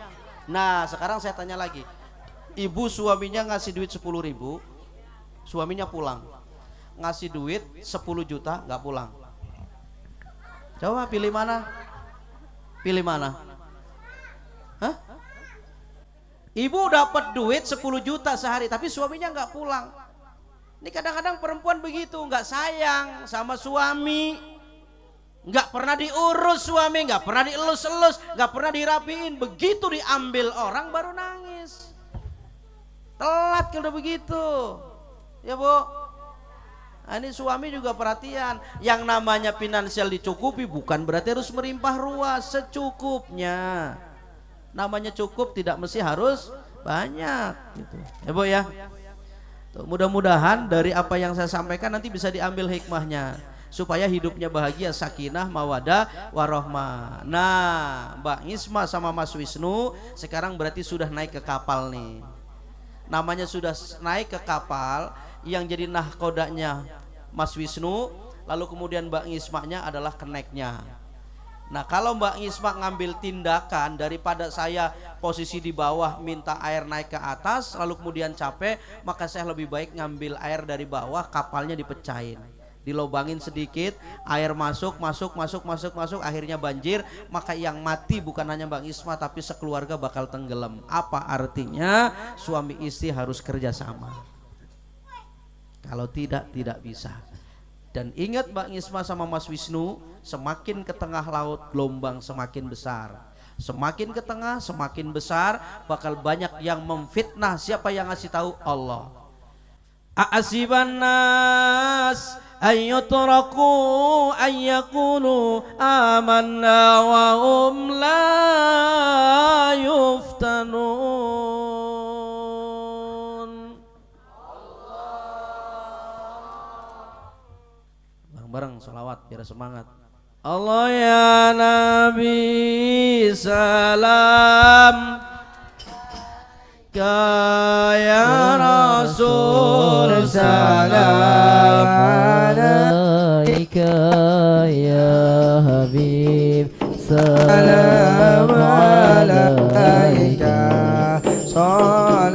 Nah, sekarang saya tanya lagi. Ibu suaminya ngasih duit 10.000, suaminya pulang. Ngasih duit 10 juta, enggak pulang. Coba pilih mana? Pilih mana? Hah? Ibu dapat duit 10 juta sehari, tapi suaminya enggak pulang. Ini kadang-kadang perempuan begitu, nggak sayang sama suami, nggak pernah diurus suami, nggak pernah dielus-elus, nggak pernah dirapiin. Begitu diambil orang baru nangis. Telat kalau begitu, ya bu. Nah, ini suami juga perhatian. Yang namanya finansial dicukupi bukan berarti harus merimpah ruah, secukupnya. Namanya cukup tidak mesti harus banyak, gitu. Ya bu ya. Mudah-mudahan dari apa yang saya sampaikan nanti bisa diambil hikmahnya supaya hidupnya bahagia, sakinah, mawadah, warahmah. Nah, Mbak Isma sama Mas Wisnu sekarang berarti sudah naik ke kapal nih. Namanya sudah naik ke kapal, yang jadi nahkodanya Mas Wisnu, lalu kemudian Mbak Isma-nya adalah keneknya. Nah kalau Mbak Isma ngambil tindakan, daripada saya posisi di bawah minta air naik ke atas lalu kemudian capek, maka saya lebih baik ngambil air dari bawah, kapalnya dipecahin, dilobangin sedikit, air masuk, akhirnya banjir. Maka yang mati bukan hanya Mbak Isma tapi sekeluarga bakal tenggelam. Apa artinya? Suami istri harus kerjasama, kalau tidak bisa. Dan ingat Mbak Isma sama Mas Wisnu, semakin ke tengah laut gelombang semakin besar. Semakin ke tengah semakin besar, bakal banyak yang memfitnah. Siapa yang ngasih tahu? Allah. A'asiban nas ayyutraku ayyakulu amanna wa la yuftanun. Bareng sholawat biar semangat. Allah ya Nabi salam, ya Rasul salam, alaika ya Habib salam, alaika salawatullah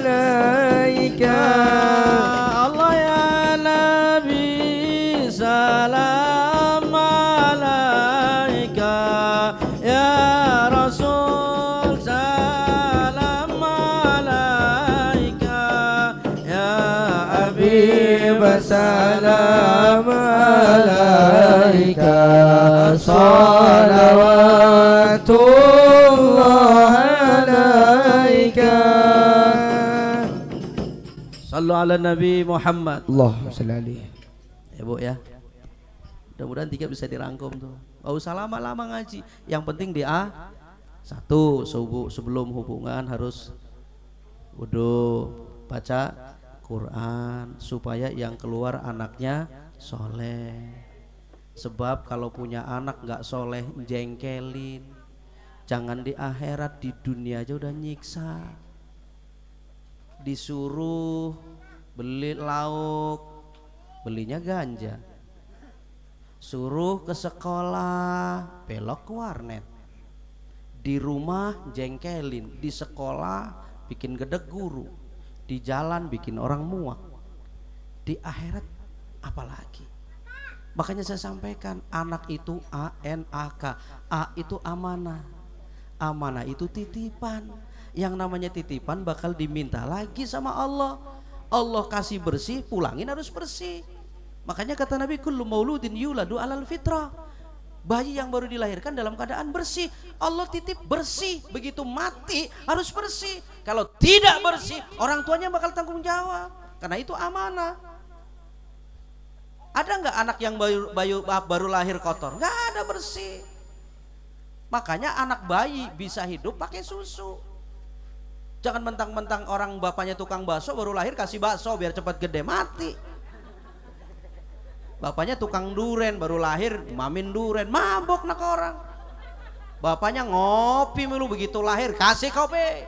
alaika. Allah ya salam alaika salawatullah alaika. Sallu ala Nabi Muhammad. Allahumma shalli alaihi. Ya Bu ya. Mudah-mudahan 3 bisa dirangkum tuh. Gak usah lama-lama ngaji. Yang penting di satu, sebelum hubungan harus wudu, baca Quran supaya yang keluar anaknya soleh. Sebab kalau punya anak nggak soleh jengkelin. Jangan di akhirat, di dunia aja udah nyiksa. Disuruh beli lauk, belinya ganja. Suruh ke sekolah, belok ke warnet. Di rumah jengkelin, di sekolah bikin gedeg guru, di jalan bikin orang muak. Di akhirat apalagi? Makanya saya sampaikan, anak itu ANAK. A itu amanah. Amanah itu titipan. Yang namanya titipan bakal diminta lagi sama Allah. Allah kasih bersih, pulangin harus bersih. Makanya kata Nabi, kullu mauludin yuladu alal fitrah. Bayi yang baru dilahirkan dalam keadaan bersih. Allah titip bersih, begitu mati harus bersih. Kalau tidak bersih, orang tuanya bakal tanggung jawab. Karena itu amanah. Ada nggak anak yang baru lahir kotor? Nggak ada, bersih. Makanya anak bayi bisa hidup pakai susu. Jangan mentang-mentang orang bapaknya tukang bakso, baru lahir kasih bakso biar cepat gede, mati. Bapaknya tukang duren, baru lahir mamin duren, mabok nak orang. Bapaknya ngopi mulu, begitu lahir kasih kopi,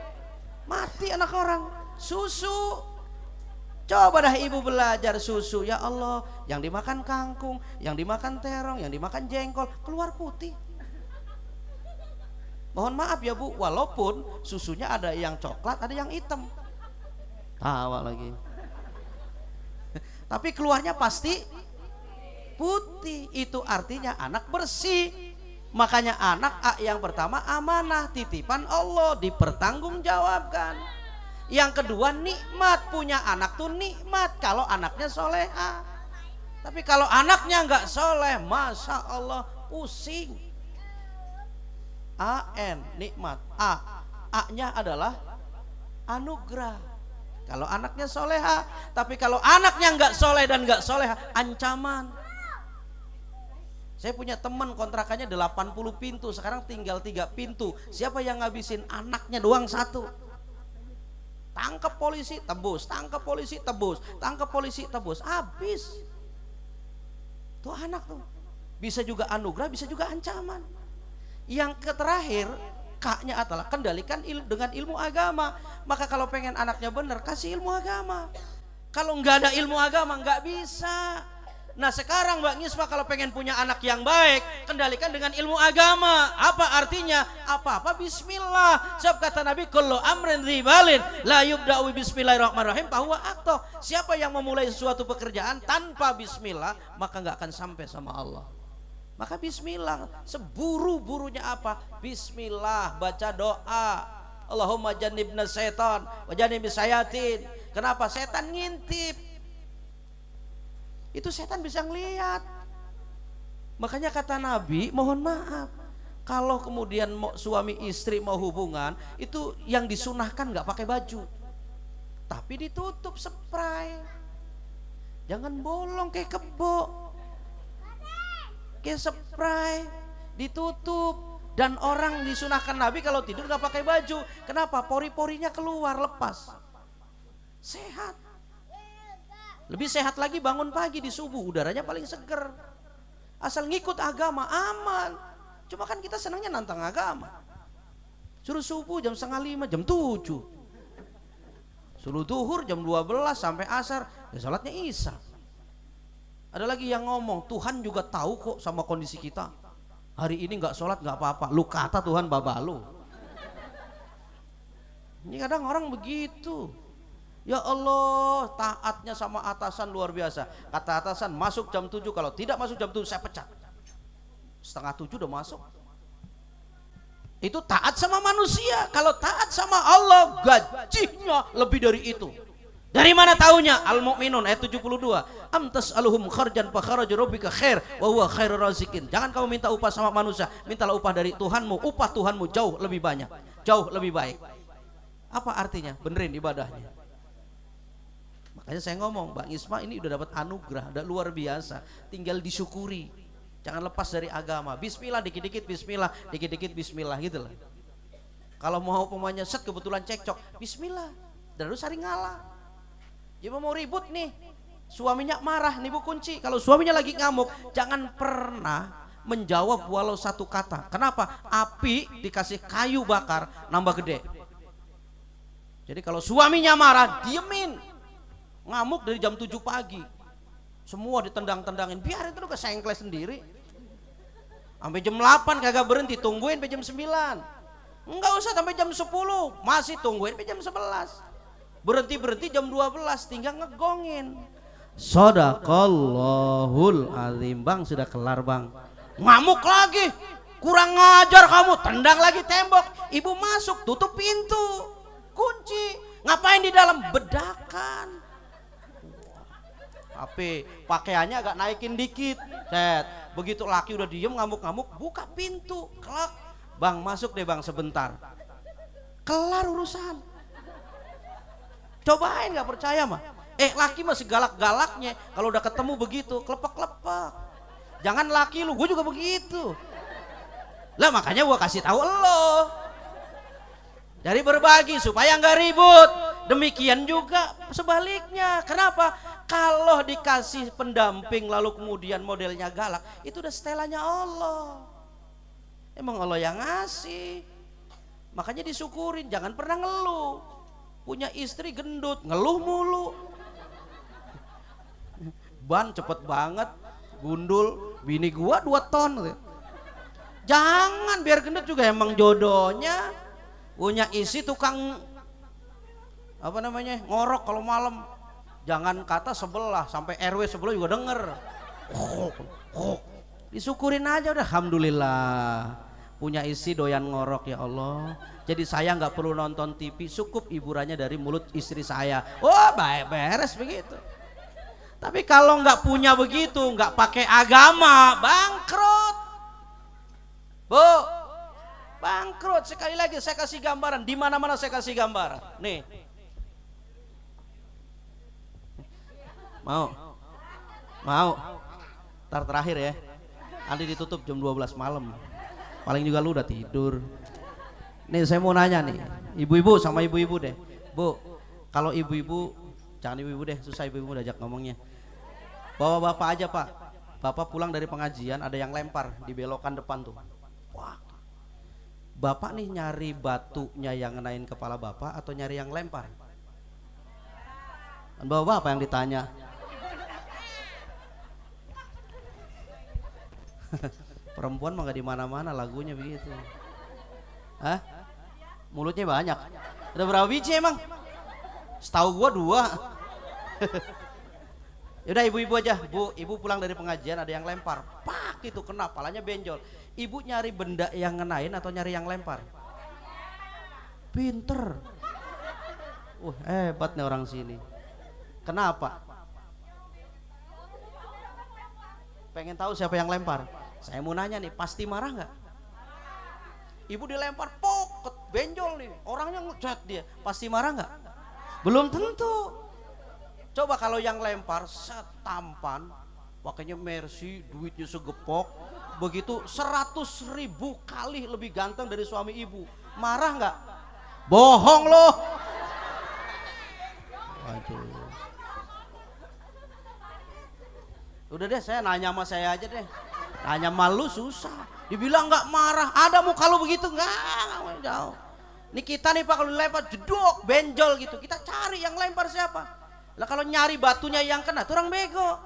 mati anak orang. Susu, coba dah ibu belajar susu. Ya Allah, yang dimakan kangkung, yang dimakan terong, yang dimakan jengkol keluar putih. Mohon maaf ya Bu, walaupun susunya ada yang coklat, ada yang hitam. Tawa lagi. Tapi keluarnya pasti putih. Itu artinya anak bersih. Makanya anak yang pertama amanah, titipan Allah, dipertanggungjawabkan. Yang kedua nikmat, punya anak tuh nikmat kalau anaknya soleha. Tapi kalau anaknya nggak soleh, masya Allah pusing. AN nikmat, A-nya adalah anugerah. Kalau anaknya soleha. Tapi kalau anaknya nggak soleh dan nggak soleha, ancaman. Saya punya teman kontrakannya 80 pintu, sekarang tinggal 3 pintu. Siapa yang ngabisin? Anaknya doang 1. Tangkap polisi, tebus, tangkap polisi, tebus, tangkap polisi, tebus, habis. Tuh anak tuh. Bisa juga anugerah, bisa juga ancaman. Yang terakhir, K-nya adalah kendalikan dengan ilmu agama. Maka kalau pengen anaknya benar, kasih ilmu agama. Kalau nggak ada ilmu agama, nggak bisa. Nah sekarang Mbak Ngiswa kalau pengen punya anak yang baik, kendalikan dengan ilmu agama. Apa artinya? Apa-apa bismillah. Sebab kata Nabi, kullu amrin dzibalin la yubda'u bismillahirrahmanirrahim fahuwa aqta. Siapa yang memulai sesuatu pekerjaan tanpa bismillah, maka nggak akan sampai sama Allah. Maka bismillah, seburu-burunya apa? Bismillah, baca doa. Allahumma jannibna syaitan wa jannibis syayatin. Kenapa? Setan ngintip. Itu setan bisa ngelihat. Makanya kata Nabi, mohon maaf, kalau kemudian suami istri mau hubungan, itu yang disunahkan nggak pakai baju, tapi ditutup spray. Jangan bolong kayak kebo, kayak spray, ditutup. Dan orang disunahkan Nabi kalau tidur nggak pakai baju. Kenapa? Pori-porinya keluar, lepas, sehat. Lebih sehat lagi bangun pagi di subuh, udaranya paling seger. Asal ngikut agama aman. Cuma kan kita senangnya nantang agama. Suruh subuh jam 4:30, jam 7. Suruh duhur jam 12 sampai asar, ya salatnya isya. Ada lagi yang ngomong, Tuhan juga tahu kok sama kondisi kita. Hari ini nggak sholat nggak apa-apa, lu kata Tuhan baba lu. Ini kadang orang begitu. Ya Allah, taatnya sama atasan luar biasa. Kata atasan masuk jam 7, kalau tidak masuk jam 7 saya pecat. 6:30 udah masuk. Itu taat sama manusia. Kalau taat sama Allah, gajinya lebih dari itu. Dari mana taunya? Al-Mu'minun ayat 72. Am tas'aluhum kharjan fa kharaju rabbika khair wa huwa khairur razikin. Jangan kamu minta upah sama manusia, mintalah upah dari Tuhanmu. Upah Tuhanmu jauh lebih banyak, jauh lebih baik. Apa artinya? Benerin ibadahnya. Makanya saya ngomong, Bang Isma ini udah dapat anugerah, udah luar biasa. Tinggal disyukuri. Jangan lepas dari agama. Bismillah dikit-dikit bismillah, dikit-dikit bismillah gitu lah. Kalau mau pemainnya set kebetulan cekcok, bismillah. Dan lu sering ngalah. Dia mau ribut nih, suaminya marah, nih bu kunci. Kalau suaminya lagi ngamuk, jangan pernah menjawab walau satu kata. Kenapa? Api dikasih kayu bakar nambah gede. Jadi kalau suaminya marah, diemin. Ngamuk dari jam 7 pagi. Semua ditendang-tendangin, biarin terus ke sengkle sendiri. Sampai jam 8 kagak berhenti, tungguin sampai jam 9. Enggak usah sampai jam 10, masih tungguin sampai jam 11. Berhenti jam 12 tinggal ngegongin. Shadaqallahul azim. Bang sudah kelar bang. Ngamuk lagi, kurang ngajar kamu, tendang lagi tembok. Ibu masuk, tutup pintu, kunci. Ngapain di dalam? Bedakan. Tapi pakaiannya agak naikin dikit. Set. Begitu laki udah diem ngamuk-ngamuk, buka pintu, kelak. Bang masuk deh bang sebentar. Kelar urusan. Cobain, nggak percaya mah. Laki masih galak-galaknya. Kalau udah ketemu begitu, klepek-klepek. Jangan laki lu, gue juga begitu. Lah makanya gue kasih tahu lo. Dari berbagi supaya nggak ribut. Demikian juga sebaliknya. Kenapa? Kalau dikasih pendamping lalu kemudian modelnya galak, itu udah setelannya Allah. Emang Allah yang ngasih. Makanya disyukurin, jangan pernah ngeluh. Punya istri gendut, ngeluh mulu. Ban cepet banget, gundul, bini gua 2 ton. Jangan, biar gendut juga emang jodohnya. Punya istri tukang apa namanya, ngorok kalau malam. Jangan kata sebelah, sampai RW sebelah juga denger. Disyukurin aja udah, alhamdulillah. Punya istri doyan ngorok ya Allah. Jadi saya nggak perlu nonton TV, cukup hiburannya dari mulut istri saya. Oh baik, beres begitu. Tapi kalau nggak punya begitu, nggak pakai agama, bangkrut. Bu, bangkrut. Sekali lagi saya kasih gambaran. Di mana-mana saya kasih gambaran. Nih, mau. Ntar terakhir ya. Nanti ditutup jam 12 malam. Paling juga lu udah tidur. Nih saya mau nanya nih, ibu-ibu sama ibu-ibu deh. Bu, kalau ibu-ibu, jangan ibu-ibu deh, susah ibu-ibu diajak ngomongnya. Bawa bapak aja pak. Bapak pulang dari pengajian ada yang lempar di belokan depan tuh. Wah, bapak nih nyari batunya yang ngenain kepala bapak atau nyari yang lempar? Kan bapak apa yang ditanya? Perempuan mah gak di mana-mana lagunya begitu. Hah? Mulutnya banyak. Ada berapa biji emang? Setahu gua 2. Yaudah ibu-ibu aja. Bu, ibu pulang dari pengajian ada yang lempar. Pak itu kena, palanya benjol. Ibu nyari benda yang ngenain atau nyari yang lempar? Pinter. Hebat nih orang sini. Kenapa? Pengen tahu siapa yang lempar? Saya mau nanya nih, pasti marah nggak? Ibu dilempar, poket, benjol nih, orangnya ngecat dia, pasti marah nggak? Belum tentu. Coba kalau yang lempar setampan, pakainya Mercy, duitnya segepok, begitu 100.000 kali lebih ganteng dari suami ibu, marah nggak? Bohong loh. Waduh. Udah deh, saya nanya sama saya aja deh. Nanya malu susah. Dibilang nggak marah, ada muka lu begitu nggak jauh. Nih kita nih pak kalau dilempar jeduk benjol gitu, kita cari yang lempar siapa. Lah kalau nyari batunya yang kena, tuh orang bego.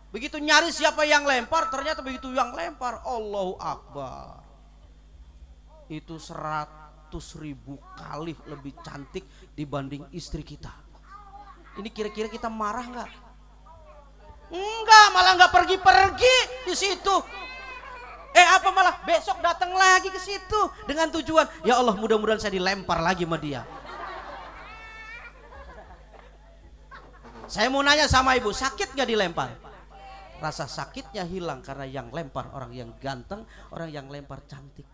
Begitu nyari siapa yang lempar, ternyata begitu yang lempar, Allahu Akbar. Itu 100.000 kali lebih cantik dibanding istri kita. Ini kira-kira kita marah nggak? Enggak, malah nggak pergi-pergi di situ. Apa malah besok datang lagi ke situ dengan tujuan ya Allah mudah-mudahan saya dilempar lagi sama dia. Saya mau nanya sama ibu, sakit gak dilempar? Rasa sakitnya hilang karena yang lempar orang yang ganteng, orang yang lempar cantik.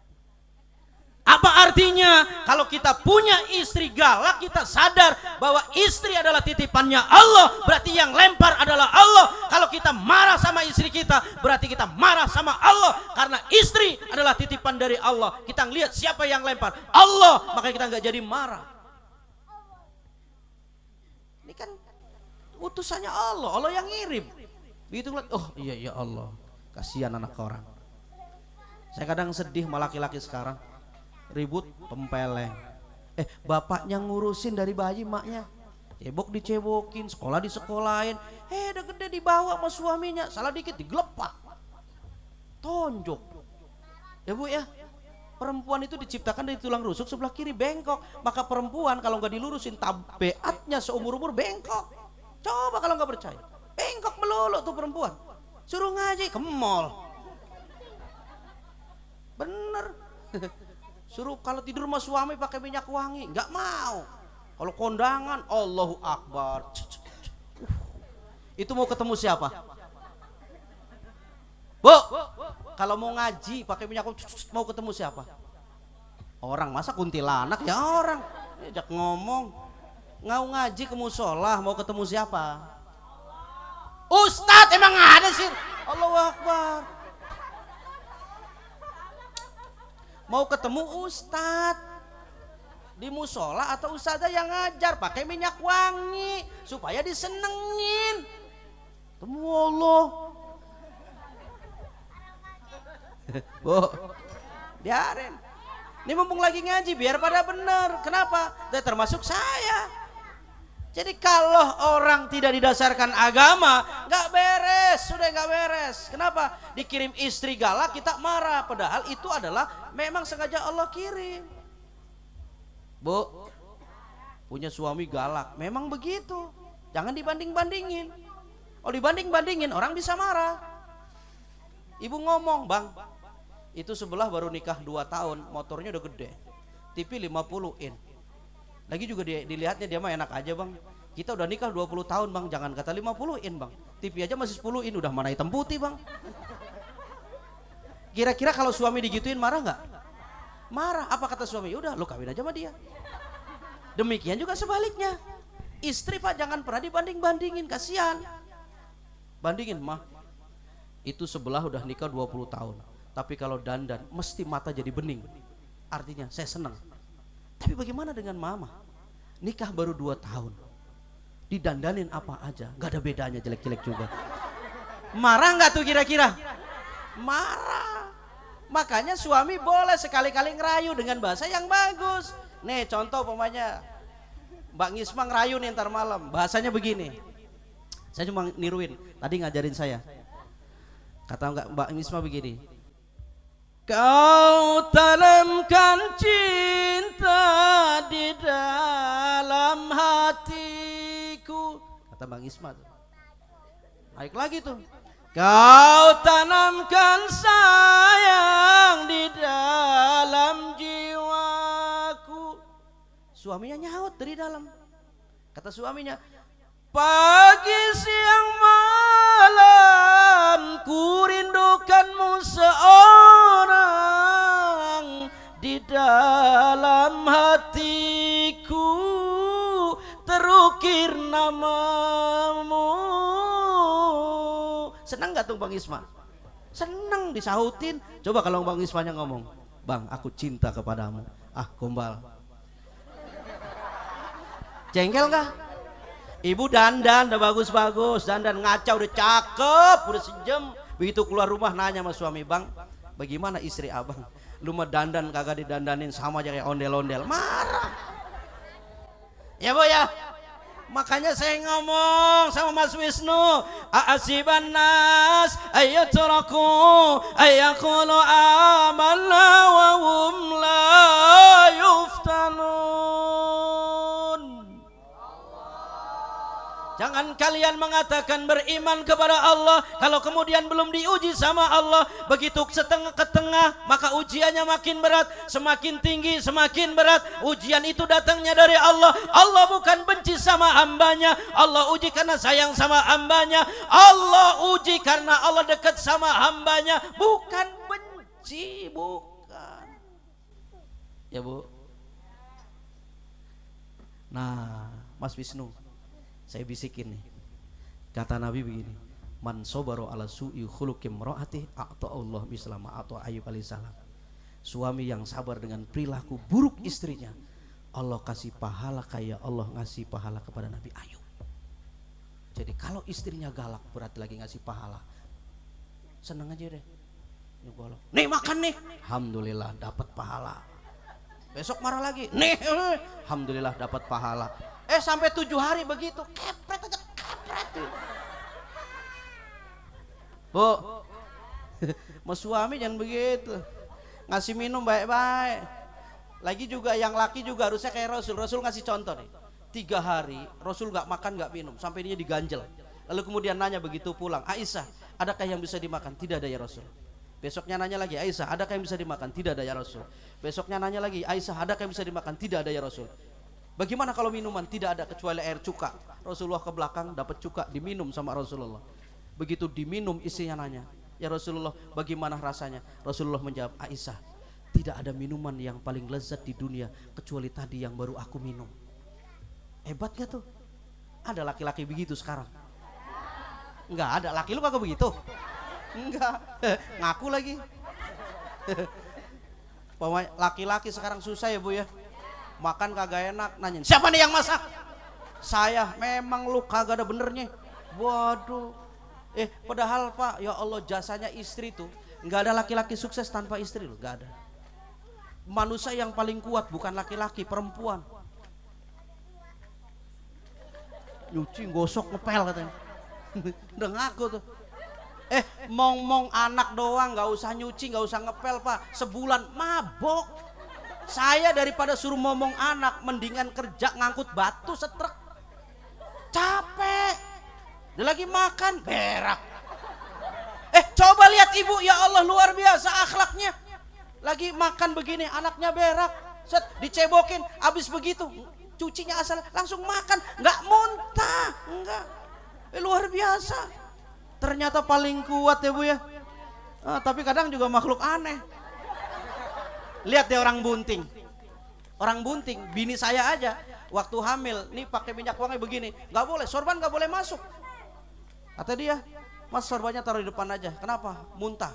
Apa artinya? Kalau kita punya istri galak, kita sadar bahwa istri adalah titipannya Allah, berarti yang lempar adalah Allah. Kalau kita marah sama istri kita, berarti kita marah sama Allah, karena istri adalah titipan dari Allah. Kita ngelihat siapa yang lempar, Allah, maka kita nggak jadi marah. Ini kan utusannya Allah, Allah yang ngirim. Begitu ngeliat, oh iya ya Allah, kasihan anak orang. Saya kadang sedih sama laki-laki sekarang, ribut tempeleng. Bapaknya ngurusin dari bayi, maknya cebok dicebokin, sekolah disekolahin. Udah gede dibawa sama suaminya, salah dikit digelepak, tonjok. Ya bu ya, perempuan itu diciptakan dari tulang rusuk sebelah kiri bengkok. Maka perempuan kalau nggak dilurusin, tabiatnya seumur-umur bengkok. Coba kalau nggak percaya, bengkok melulu tuh perempuan. Suruh ngaji ke mall, bener. Suruh kalau tidur sama suami pakai minyak wangi, nggak mau. Kalau kondangan, Allahu Akbar. Itu mau ketemu siapa? Bu, kalau mau ngaji pakai minyak wangi, mau ketemu siapa? Orang, masa kuntilanak ya orang. Ajak ngomong. Ngau ngaji ke musola, mau ketemu siapa? Ustadz, emang ada sih? Allahu Akbar. Mau ketemu ustadz di musola atau ustadzah yang ngajar pakai minyak wangi supaya disenengin. Temu Allah. Bu, biarin. Ini mumpung lagi ngaji biar pada bener. Kenapa? Termasuk saya. Jadi kalau orang tidak didasarkan agama, nggak beres, sudah nggak beres. Kenapa? Dikirim istri galak kita marah, padahal itu adalah memang sengaja Allah kirim. Bu, punya suami galak, memang begitu. Jangan dibanding-bandingin. Kalau dibanding-bandingin orang bisa marah. Ibu ngomong, bang, itu sebelah baru nikah 2 tahun, motornya udah gede, TV 50 in. Lagi juga dilihatnya dia mah enak aja bang. Kita udah nikah 20 tahun bang, jangan kata 50 in bang, TV aja masih 10 in, udah mana hitam putih bang. Kira-kira kalau suami digituin marah nggak? Marah. Apa kata suami? Udah lu kawin aja sama dia. Demikian juga sebaliknya. Istri pak jangan pernah dibanding-bandingin, kasihan. Bandingin mah, itu sebelah udah nikah 20 tahun, tapi kalau dandan mesti mata jadi bening. Artinya saya senang. Tapi bagaimana dengan mama? Nikah baru 2 tahun, didandanin apa aja, gak ada bedanya, jelek-jelek juga. Marah gak tuh kira-kira? Marah. Makanya suami boleh sekali-kali ngerayu dengan bahasa yang bagus. Nih contoh pemanya Mbak Ngisma ngerayu nih ntar malam, bahasanya begini. Saya cuma niruin, tadi ngajarin saya. Kata Mbak Ngisma begini, kau tanamkan cinta di dalam hatiku, kata Bang Isma tuh. Naik lagi tuh, kau tanamkan sayang di dalam jiwaku. Suaminya nyaut dari dalam, kata suaminya, pagi siang malam ku rindukanmu seorang, di dalam hatiku terukir namamu. Senang gak tuh Bang Isma? Senang disautin. Coba kalau Bang Ismanya ngomong, bang aku cinta kepadamu. Ah gombal. Jengkel gak? Ibu dandan udah bagus-bagus, dandan ngaca udah cakep, udah sejam. Begitu keluar rumah nanya sama suami, bang bagaimana istri abang? Lu mah dandan kagak didandanin, sama aja kayak ondel-ondel. Marah. Ya bu ya. Makanya saya ngomong sama Mas Wisnu, a'asiban nas ayatraku ayaqulu amanna wa hum la yuftanun. Jangan kalian mengatakan beriman kepada Allah kalau kemudian belum diuji sama Allah. Begitu setengah ke tengah, maka ujiannya makin berat. Semakin tinggi semakin berat. Ujian itu datangnya dari Allah. Allah bukan benci sama hambanya, Allah uji karena sayang sama hambanya. Allah uji karena Allah dekat sama hambanya, bukan benci, bukan. Ya Bu. Nah, Mas Wisnu, saya bisikin nih. Kata Nabi begini, man sobaru ala su'i khuluqim ra'ati a'ta Allah mislama atau Ayub alaihissalam. Suami yang sabar dengan perilaku buruk istrinya, Allah kasih pahala kayak Allah ngasih pahala kepada Nabi Ayub. Jadi kalau istrinya galak, berarti lagi ngasih pahala. Seneng aja deh. Nih makan nih, alhamdulillah dapat pahala. Besok marah lagi, nih, alhamdulillah dapat pahala. Sampai 7 hari begitu, kepret aja, kepret. Bu, mas suami jangan begitu, ngasih minum baik-baik. Lagi juga yang laki juga harusnya kayak Rasul. Rasul ngasih contoh nih, 3 hari Rasul gak makan gak minum sampai dia diganjel. Lalu kemudian nanya begitu pulang, Aisyah, adakah yang bisa dimakan? Tidak ada ya Rasul. Besoknya nanya lagi, Aisyah, adakah yang bisa dimakan? Tidak ada ya Rasul. Besoknya nanya lagi, Aisyah, adakah yang bisa dimakan? Tidak ada ya Rasul. Bagaimana kalau minuman? Tidak ada kecuali air cuka. Rasulullah ke belakang dapat cuka, diminum sama Rasulullah. Begitu diminum, istrinya nanya, ya Rasulullah, bagaimana rasanya? Rasulullah menjawab, Aisyah, tidak ada minuman yang paling lezat di dunia kecuali tadi yang baru aku minum. Hebat gak tuh? Ada laki-laki begitu sekarang? Enggak ada. Laki lu kagak begitu? Enggak. Ngaku lagi. Laki-laki sekarang susah ya Bu ya. Makan kagak enak, nanyain, siapa nih yang masak? Saya. Memang lu kagak ada benernya. Waduh. Padahal Pak, ya Allah, jasanya istri tuh. Enggak ada laki-laki sukses tanpa istri loh, enggak ada. Manusia yang paling kuat bukan laki-laki, perempuan. Nyuci, gosok, ngepel katanya. Udah ngaku tuh. Mong anak doang, nggak usah nyuci, nggak usah ngepel Pak. Sebulan mabok. Saya daripada suruh ngomong anak, mendingan kerja ngangkut batu setrek. Capek. Dia lagi makan, berak. Coba lihat ibu, ya Allah luar biasa akhlaknya. Lagi makan begini, anaknya berak, set dicebokin, abis begitu cucinya asal langsung makan, nggak muntah, enggak. Luar biasa. Ternyata paling kuat ya Bu ya. Tapi kadang juga makhluk aneh. Lihat deh orang bunting. Orang bunting, bini saya aja waktu hamil, nih pakai minyak wangi begini, nggak boleh, sorban nggak boleh masuk. Kata dia, Mas sorbannya taruh di depan aja. Kenapa? Muntah.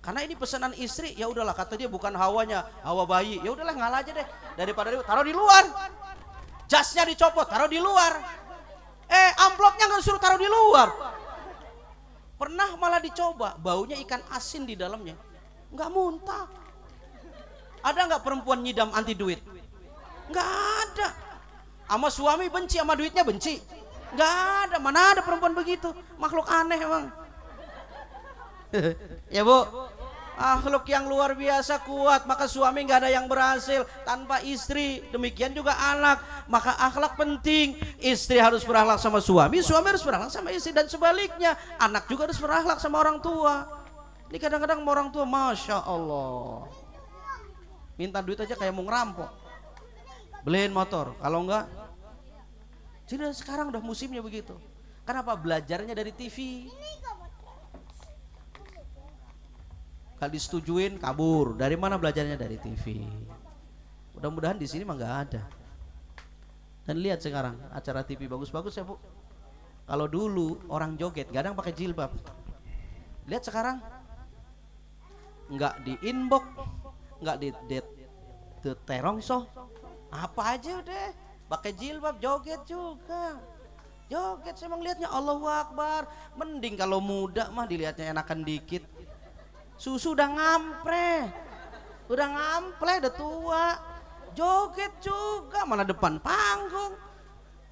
Karena ini pesanan istri, ya udahlah, kata dia, bukan hawanya, hawa bayi. Ya udahlah, ngalah aja deh. Daripada taruh di luar. Jasnya dicopot, taruh di luar. Amplopnya nggak suruh taruh di luar. Pernah malah dicoba, baunya ikan asin di dalamnya, nggak muntah. Ada nggak perempuan nyidam anti duit? Nggak ada. Sama suami benci, sama duitnya benci? Nggak ada. Mana ada perempuan begitu? Makhluk aneh emang. Ya Bu, makhluk yang luar biasa kuat. Maka suami nggak ada yang berhasil tanpa istri. Demikian juga anak. Maka akhlak penting. Istri harus berakhlak sama suami, suami harus berakhlak sama istri, dan sebaliknya. Anak juga harus berakhlak sama orang tua. Ini kadang-kadang orang tua, Masya Allah, minta duit aja kayak mau ngerampok, beliin motor, kalau enggak. Jadi sekarang udah musimnya begitu. Kenapa? Belajarnya dari TV. Kalau disetujuin kabur. Dari mana belajarnya? Dari TV. Mudah-mudahan di sini mah nggak ada. Dan lihat sekarang acara TV bagus-bagus ya Bu. Kalau dulu orang joget kadang pakai jilbab. Lihat sekarang nggak di inbox, nggak di terongsoh, apa aja udah pakai jilbab, joget juga. Joget saya emang lihatnya Allahu Akbar. Mending kalau muda mah dilihatnya enakan dikit. Susu udah ngampre, udah tua. Joget juga, mana depan panggung.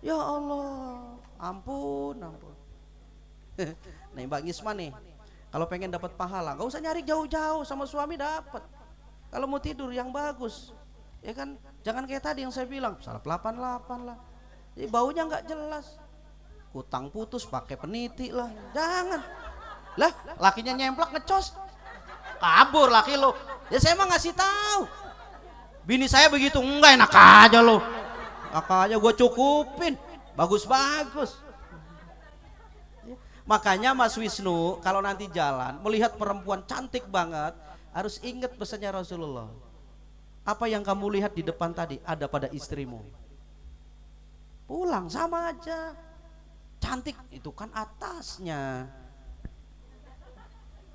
Ya Allah, ampun. Nih Mbak Ngisma nih, kalau pengen dapat pahala, gak usah nyari jauh-jauh, sama suami dapat. Kalau mau tidur yang bagus, ya kan, jangan kayak tadi yang saya bilang, salah 88 lah. Jadi baunya nggak jelas. Kutang putus pakai peniti lah, jangan. Lah, lakinya nyemplak ngecos, kabur laki lo. Ya saya mah ngasih tahu. Bini saya begitu, enggak, enak aja lo. Enak aja gue cukupin, bagus-bagus. Makanya Mas Wisnu kalau nanti jalan melihat perempuan cantik banget, harus ingat pesannya Rasulullah. Apa yang kamu lihat di depan tadi ada pada istrimu. Pulang sama aja. Cantik itu kan atasnya.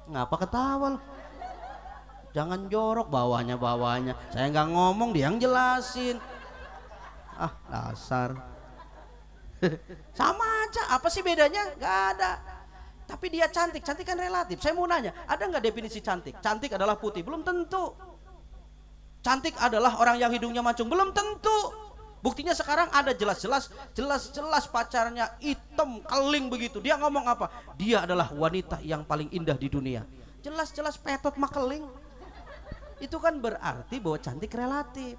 Ngapa ketawa lo? Jangan jorok, bawahnya. Saya nggak ngomong, dia yang jelasin. Ah, dasar. Sama aja, apa sih bedanya? Gak ada. Tapi dia cantik kan relatif. Saya mau nanya, ada nggak definisi cantik? Cantik adalah putih, belum tentu. Cantik adalah orang yang hidungnya mancung, belum tentu. Buktinya sekarang ada jelas-jelas pacarnya hitam keling begitu. Dia ngomong apa? Dia adalah wanita yang paling indah di dunia. Jelas-jelas petot makeling. Itu kan berarti bahwa cantik relatif.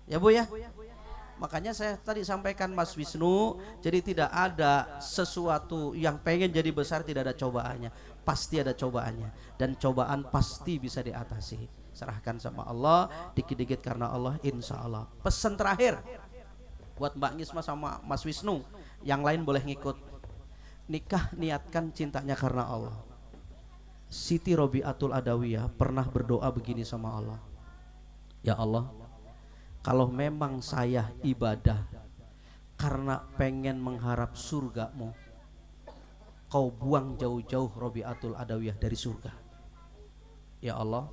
Ya Bu ya. Makanya saya tadi sampaikan Mas Wisnu, jadi tidak ada sesuatu yang pengen jadi besar tidak ada cobaannya. Pasti ada cobaannya, dan cobaan pasti bisa diatasi. Serahkan sama Allah, dikit-dikit karena Allah, insya Allah. Pesan terakhir buat Mbak Ngisma sama Mas Wisnu, yang lain boleh ngikut. Nikah niatkan cintanya karena Allah. Siti Robiatul Adawiyah pernah berdoa begini sama Allah. Ya Allah, kalau memang saya ibadah karena pengen mengharap surgamu, kau buang jauh-jauh Robiatul Adawiyah dari surga. Ya Allah,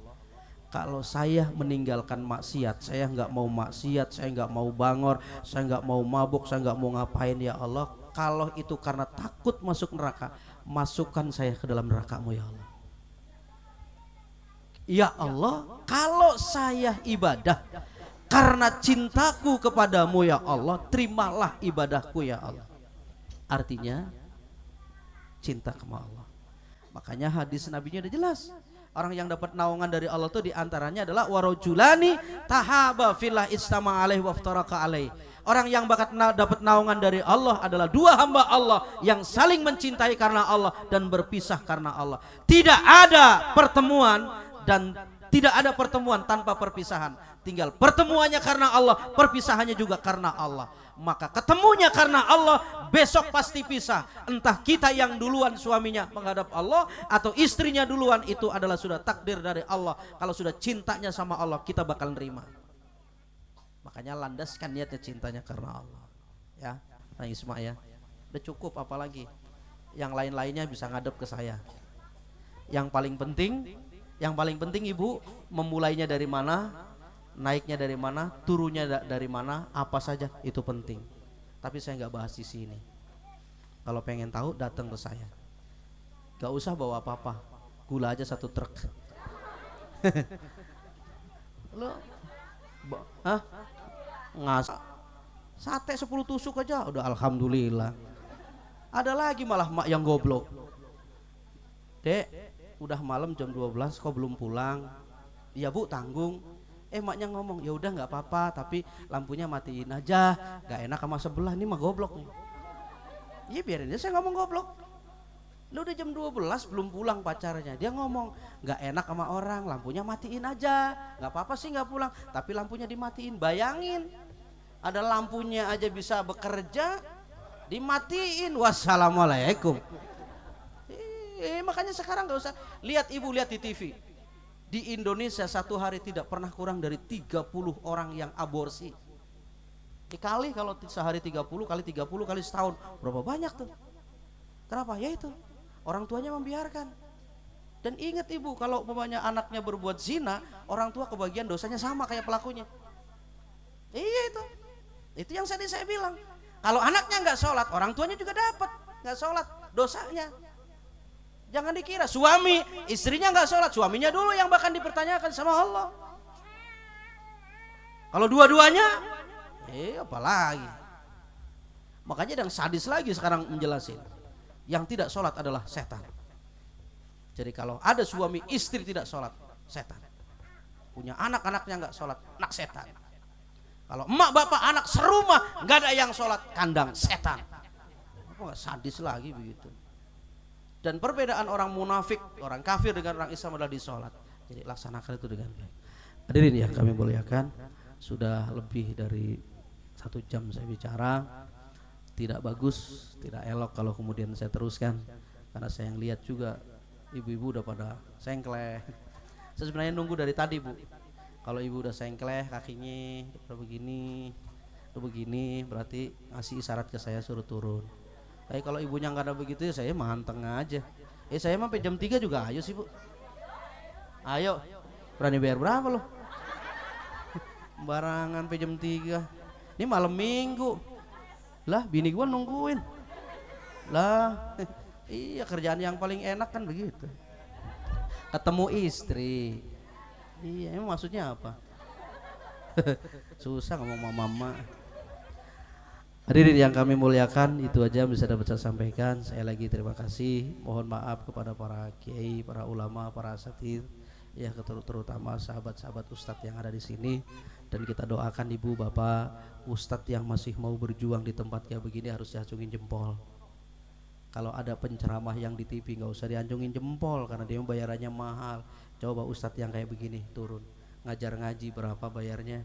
kalau saya meninggalkan maksiat, saya nggak mau maksiat, saya nggak mau bangor, saya nggak mau mabuk, saya nggak mau ngapain. Ya Allah, kalau itu karena takut masuk neraka, masukkan saya ke dalam neraka-Mu ya Allah. Ya Allah, kalau saya ibadah karena cintaku kepadamu ya Allah, terimalah ibadahku ya Allah. Artinya cinta kepada Allah. Makanya hadis nabinya udah jelas. Orang yang dapat naungan dari Allah itu diantaranya adalah warajulani tahaba fillah istama alaihi waftaraka alaihi. Orang yang dapat naungan dari Allah adalah dua hamba Allah yang saling mencintai karena Allah dan berpisah karena Allah. Tidak ada pertemuan dan tidak ada pertemuan tanpa perpisahan. Tinggal pertemuannya karena Allah, perpisahannya juga karena Allah. Maka ketemunya karena Allah, besok pasti pisah. Entah kita yang duluan suaminya menghadap Allah atau istrinya duluan, itu adalah sudah takdir dari Allah. Kalau sudah cintanya sama Allah, kita bakal nerima. Makanya landaskan niatnya cintanya karena Allah. Ya, nah Isma ya, udah cukup apalagi. Yang lain-lainnya bisa ngadep ke saya. Yang paling penting Ibu, memulainya dari mana? Naiknya dari mana, turunnya dari mana, apa saja itu penting. Tapi saya nggak bahas di sini. Kalau pengen tahu datang ke saya. Gak usah bawa apa-apa, gula aja 1 truk. Lo, ngasak sate 10 tusuk aja, udah alhamdulillah. Ada lagi malah mak yang goblok. Dek, udah malam jam 12 kok belum pulang? Iya Bu, tanggung. Maknya ngomong, ya udah nggak apa-apa, tapi lampunya matiin aja, nggak enak sama sebelah, ini mah goblok nih. Iya biarin aja saya ngomong goblok. Lu udah jam 12 belum pulang pacarnya, dia ngomong nggak enak sama orang, lampunya matiin aja, nggak apa-apa sih nggak pulang, tapi lampunya dimatiin. Bayangin, ada lampunya aja bisa bekerja, dimatiin. Wassalamualaikum. Makanya sekarang nggak usah lihat, Ibu lihat di TV. Di Indonesia satu hari tidak pernah kurang dari 30 orang yang aborsi. Dikali kalau sehari 30 kali 30 kali setahun, berapa banyak tuh? Kenapa? Ya itu, orang tuanya membiarkan. Dan ingat Ibu, kalau umpamanya anaknya berbuat zina, orang tua kebagian dosanya sama kayak pelakunya. Iya itu yang saya bilang. Kalau anaknya nggak sholat, orang tuanya juga dapat nggak sholat dosanya. Jangan dikira suami istrinya nggak sholat, suaminya dulu yang bahkan dipertanyakan sama Allah. Kalau dua-duanya, apalagi. Makanya yang sadis lagi sekarang menjelasin, yang tidak sholat adalah setan. Jadi kalau ada suami istri tidak sholat, setan. Punya anak-anaknya nggak sholat, anak setan. Kalau emak bapak anak serumah nggak ada yang sholat, kandang setan. Wah, sadis lagi begitu. Dan perbedaan orang munafik, orang kafir dengan orang Islam adalah di sholat. Jadi laksanakan itu dengan baik. Hadirin yang kami muliakan, sudah lebih dari 1 jam saya bicara. Tidak bagus, tidak elok kalau kemudian saya teruskan, karena saya yang lihat juga ibu-ibu udah pada sengkleh. Saya sebenarnya nunggu dari tadi, Bu. Kalau ibu udah sengkleh kakinya udah begini, berarti ngasih isyarat ke saya suruh turun. Tapi kalau ibunya nggak ada begitu ya saya manteng aja. Saya mah sampai jam 3 juga ayo sih, Bu. Ayo, berani bayar berapa lo? Barangan sampai jam 3. Ini malam minggu. Lah bini gua nungguin. Lah iya, kerjaan yang paling enak kan begitu. Ketemu istri. Iya, emang maksudnya apa? Susah ngomong mama. Hadirin yang kami muliakan, itu aja bisa dapat saya sampaikan. Saya lagi terima kasih, mohon maaf kepada para kiai, para ulama, para asatidz, ya terutama sahabat-sahabat ustadz yang ada di sini. Dan kita doakan ibu bapak ustadz yang masih mau berjuang di tempat kayak begini harus diacungin jempol. Kalau ada penceramah yang di TV nggak usah diacungin jempol karena dia bayarannya mahal. Coba ustadz yang kayak begini turun ngajar ngaji berapa bayarnya?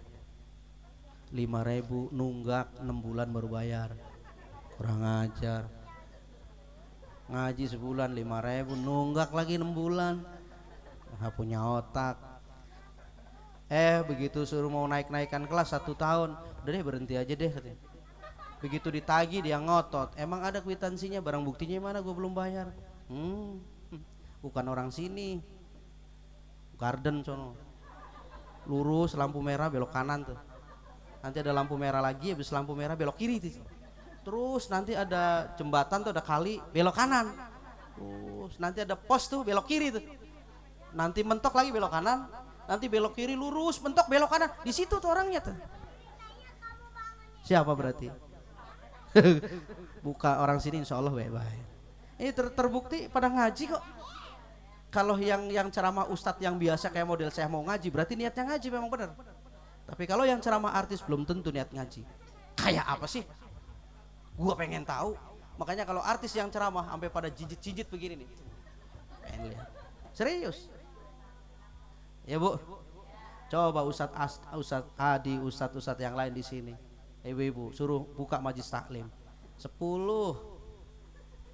5.000, nunggak 6 bulan baru bayar. Kurang ajar. Ngaji sebulan 5.000, nunggak lagi 6 bulan. Nggak punya otak. Begitu suruh mau naik-naikan kelas 1 tahun, udah deh berhenti aja deh katanya. Begitu ditagih dia ngotot. Emang ada kwitansinya, barang buktinya mana, gue belum bayar. Bukan orang sini. Garden sono. Lurus lampu merah belok kanan tuh. Nanti ada lampu merah lagi, habis lampu merah belok kiri tuh. Terus nanti ada jembatan tuh, ada kali, belok kanan. Terus nanti ada pos tuh, belok kiri tuh. Nanti mentok lagi belok kanan, nanti belok kiri, lurus mentok belok kanan. Di situ tuh orangnya tuh. Siapa berarti? Bukan orang sini, insya Allah baik-baik. Ini terbukti pada ngaji kok. Kalau yang ceramah ustadz yang biasa kayak model saya mau ngaji, berarti niatnya ngaji memang benar. Tapi kalau yang ceramah artis belum tentu niat ngaji. Kayak apa sih? Gua pengen tahu. Makanya kalau artis yang ceramah sampai pada jijit-jijit begini nih. Pengen lihat. Serius. Ya Bu. Coba Ustadz Adi, Ustadz yang lain di sini. Ibu-ibu suruh buka majlis taklim. 10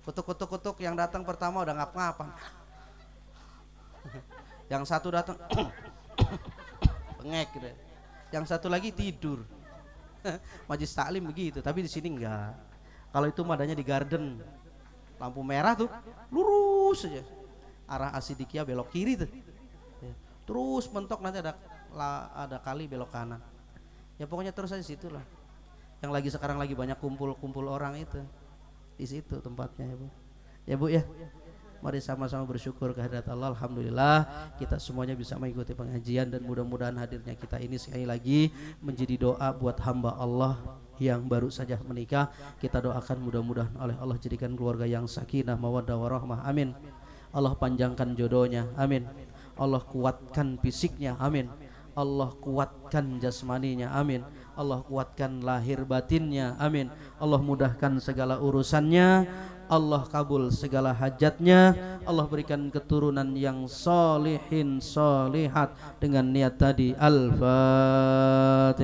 kutuk yang datang pertama udah ngap-ngapan. Yang satu datang pengek gitu. Yang satu lagi tidur. Majlis taklim begitu, tapi di sini enggak. Kalau itu madanya di garden, lampu merah tuh, lurus aja. Arah Asidikia belok kiri tuh. Terus mentok nanti ada kali belok kanan. Ya pokoknya terus aja situ lah. Yang sekarang lagi banyak kumpul orang itu. Di situ tempatnya ya Bu. Ya Bu ya. Mari sama-sama bersyukur kehadirat Allah. Alhamdulillah kita semuanya bisa mengikuti pengajian dan mudah-mudahan hadirnya kita ini sekali lagi menjadi doa buat hamba Allah yang baru saja menikah. Kita doakan mudah-mudahan oleh Allah jadikan keluarga yang sakinah mawaddah warahmah. Amin. Allah panjangkan jodohnya. Amin. Allah kuatkan fisiknya. Amin. Allah kuatkan jasmaninya. Amin. Allah kuatkan lahir batinnya. Amin. Allah mudahkan segala urusannya. Allah kabul segala hajatnya. Allah berikan keturunan yang solihin solihat dengan niat tadi. Al-Fatihah.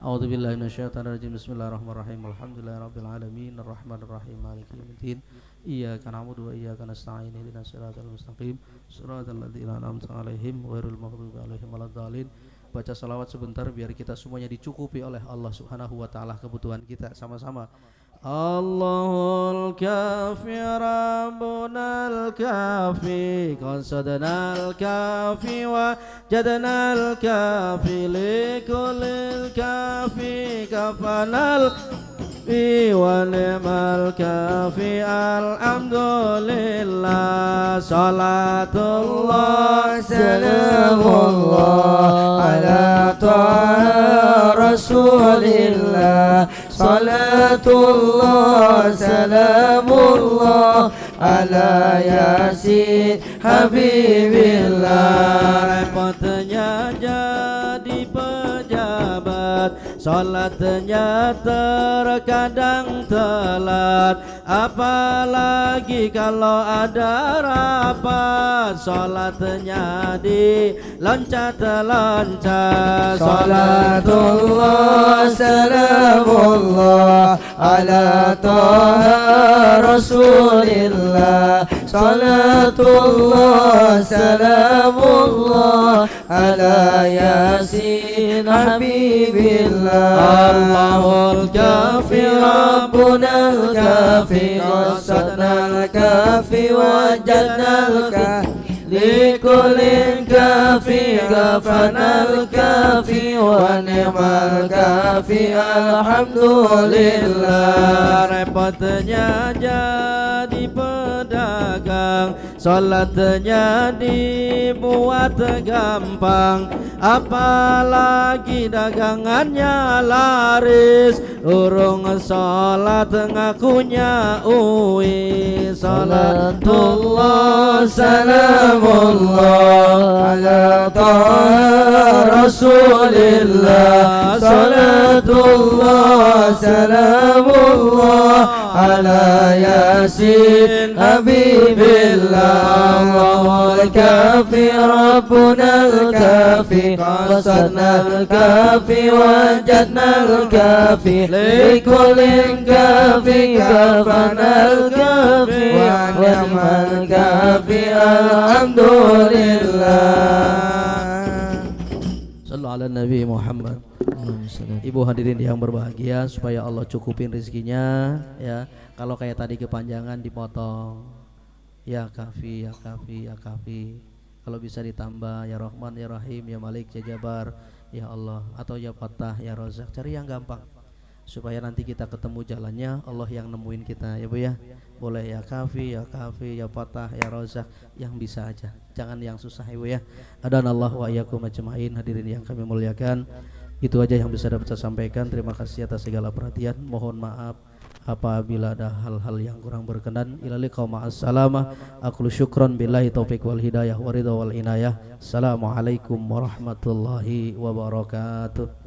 A'udzubillahi minasyaitonirrajim. Bismillahirrahmanirrahim. Alhamdulillahirabbil alamin arrahmanir rahim maliki yaumiddin. Iyyaka na'budu wa iyyaka nasta'in ihdinas siratal mustaqim siratal ladzina an'amta 'alaihim ghairil maghdubi 'alaihim waladdallin. Baca salawat sebentar biar kita semuanya dicukupi oleh Allah Subhanahu wa taala kebutuhan kita sama-sama. Allahul kafi rabbunal kafi qasadnal kafi wa jadnal kafi likulil kafi kafanal fi wa ni'mal kafi alhamdulillah salatullah salamullah ala ta'a rasulillah salatullah salamullah ala yasin habibillah. Repotnya jadi pejabat Salatnya terkadang telat, apalagi kalau ada rapat. Salatnya diloncat-loncat. Salatullah salamullah ala taha rasulillah. Salatullah salamullah ala yasin habibillah. Allahul kafi Rabbunal kafi qasadnal kafi wajadnal kafi likulin kafi kafanal kafi wa ni'mal kafi alhamdulillah. Repotnya jadi pedagang, salatnya dibuat gampang, apalagi dagangannya laris. Urung salat ngakunya uwi. Salatullah salamullah ala taha rasulillah. Salatullah salamullah ala yasin habibillah. Allahul kafi rabbunal kafi qasadnal kafi wajadnal kafi likulin kafi kafanal kafi wa ni'mal kafi alhamdulillah. Sallu ala Nabi Muhammad. Ibu hadirin yang berbahagia, supaya Allah cukupin rezekinya ya. Kalau kayak tadi kepanjangan dipotong. Ya kafi, ya kafi, ya kafi. Kalau bisa ditambah ya Rahman, ya Rahim, ya Malik, ya Jabar, ya Allah, atau ya Fattah, ya Razak. Cari yang gampang supaya nanti kita ketemu jalannya, Allah yang nemuin kita ya Bu ya. Boleh ya kafi, ya Fattah, ya Razak, yang bisa aja. Jangan yang susah ya Bu ya. Adanallahu wa iyyakum ajmain. Hadirin yang kami muliakan, itu aja yang bisa dapat saya sampaikan. Terima kasih atas segala perhatian. Mohon maaf apabila ada hal-hal yang kurang berkenan. Ila liqa ma'assalamah. Aku syukron billahi taufiq wal hidayah wa ridha wal inayah. Assalamualaikum warahmatullahi wabarakatuh.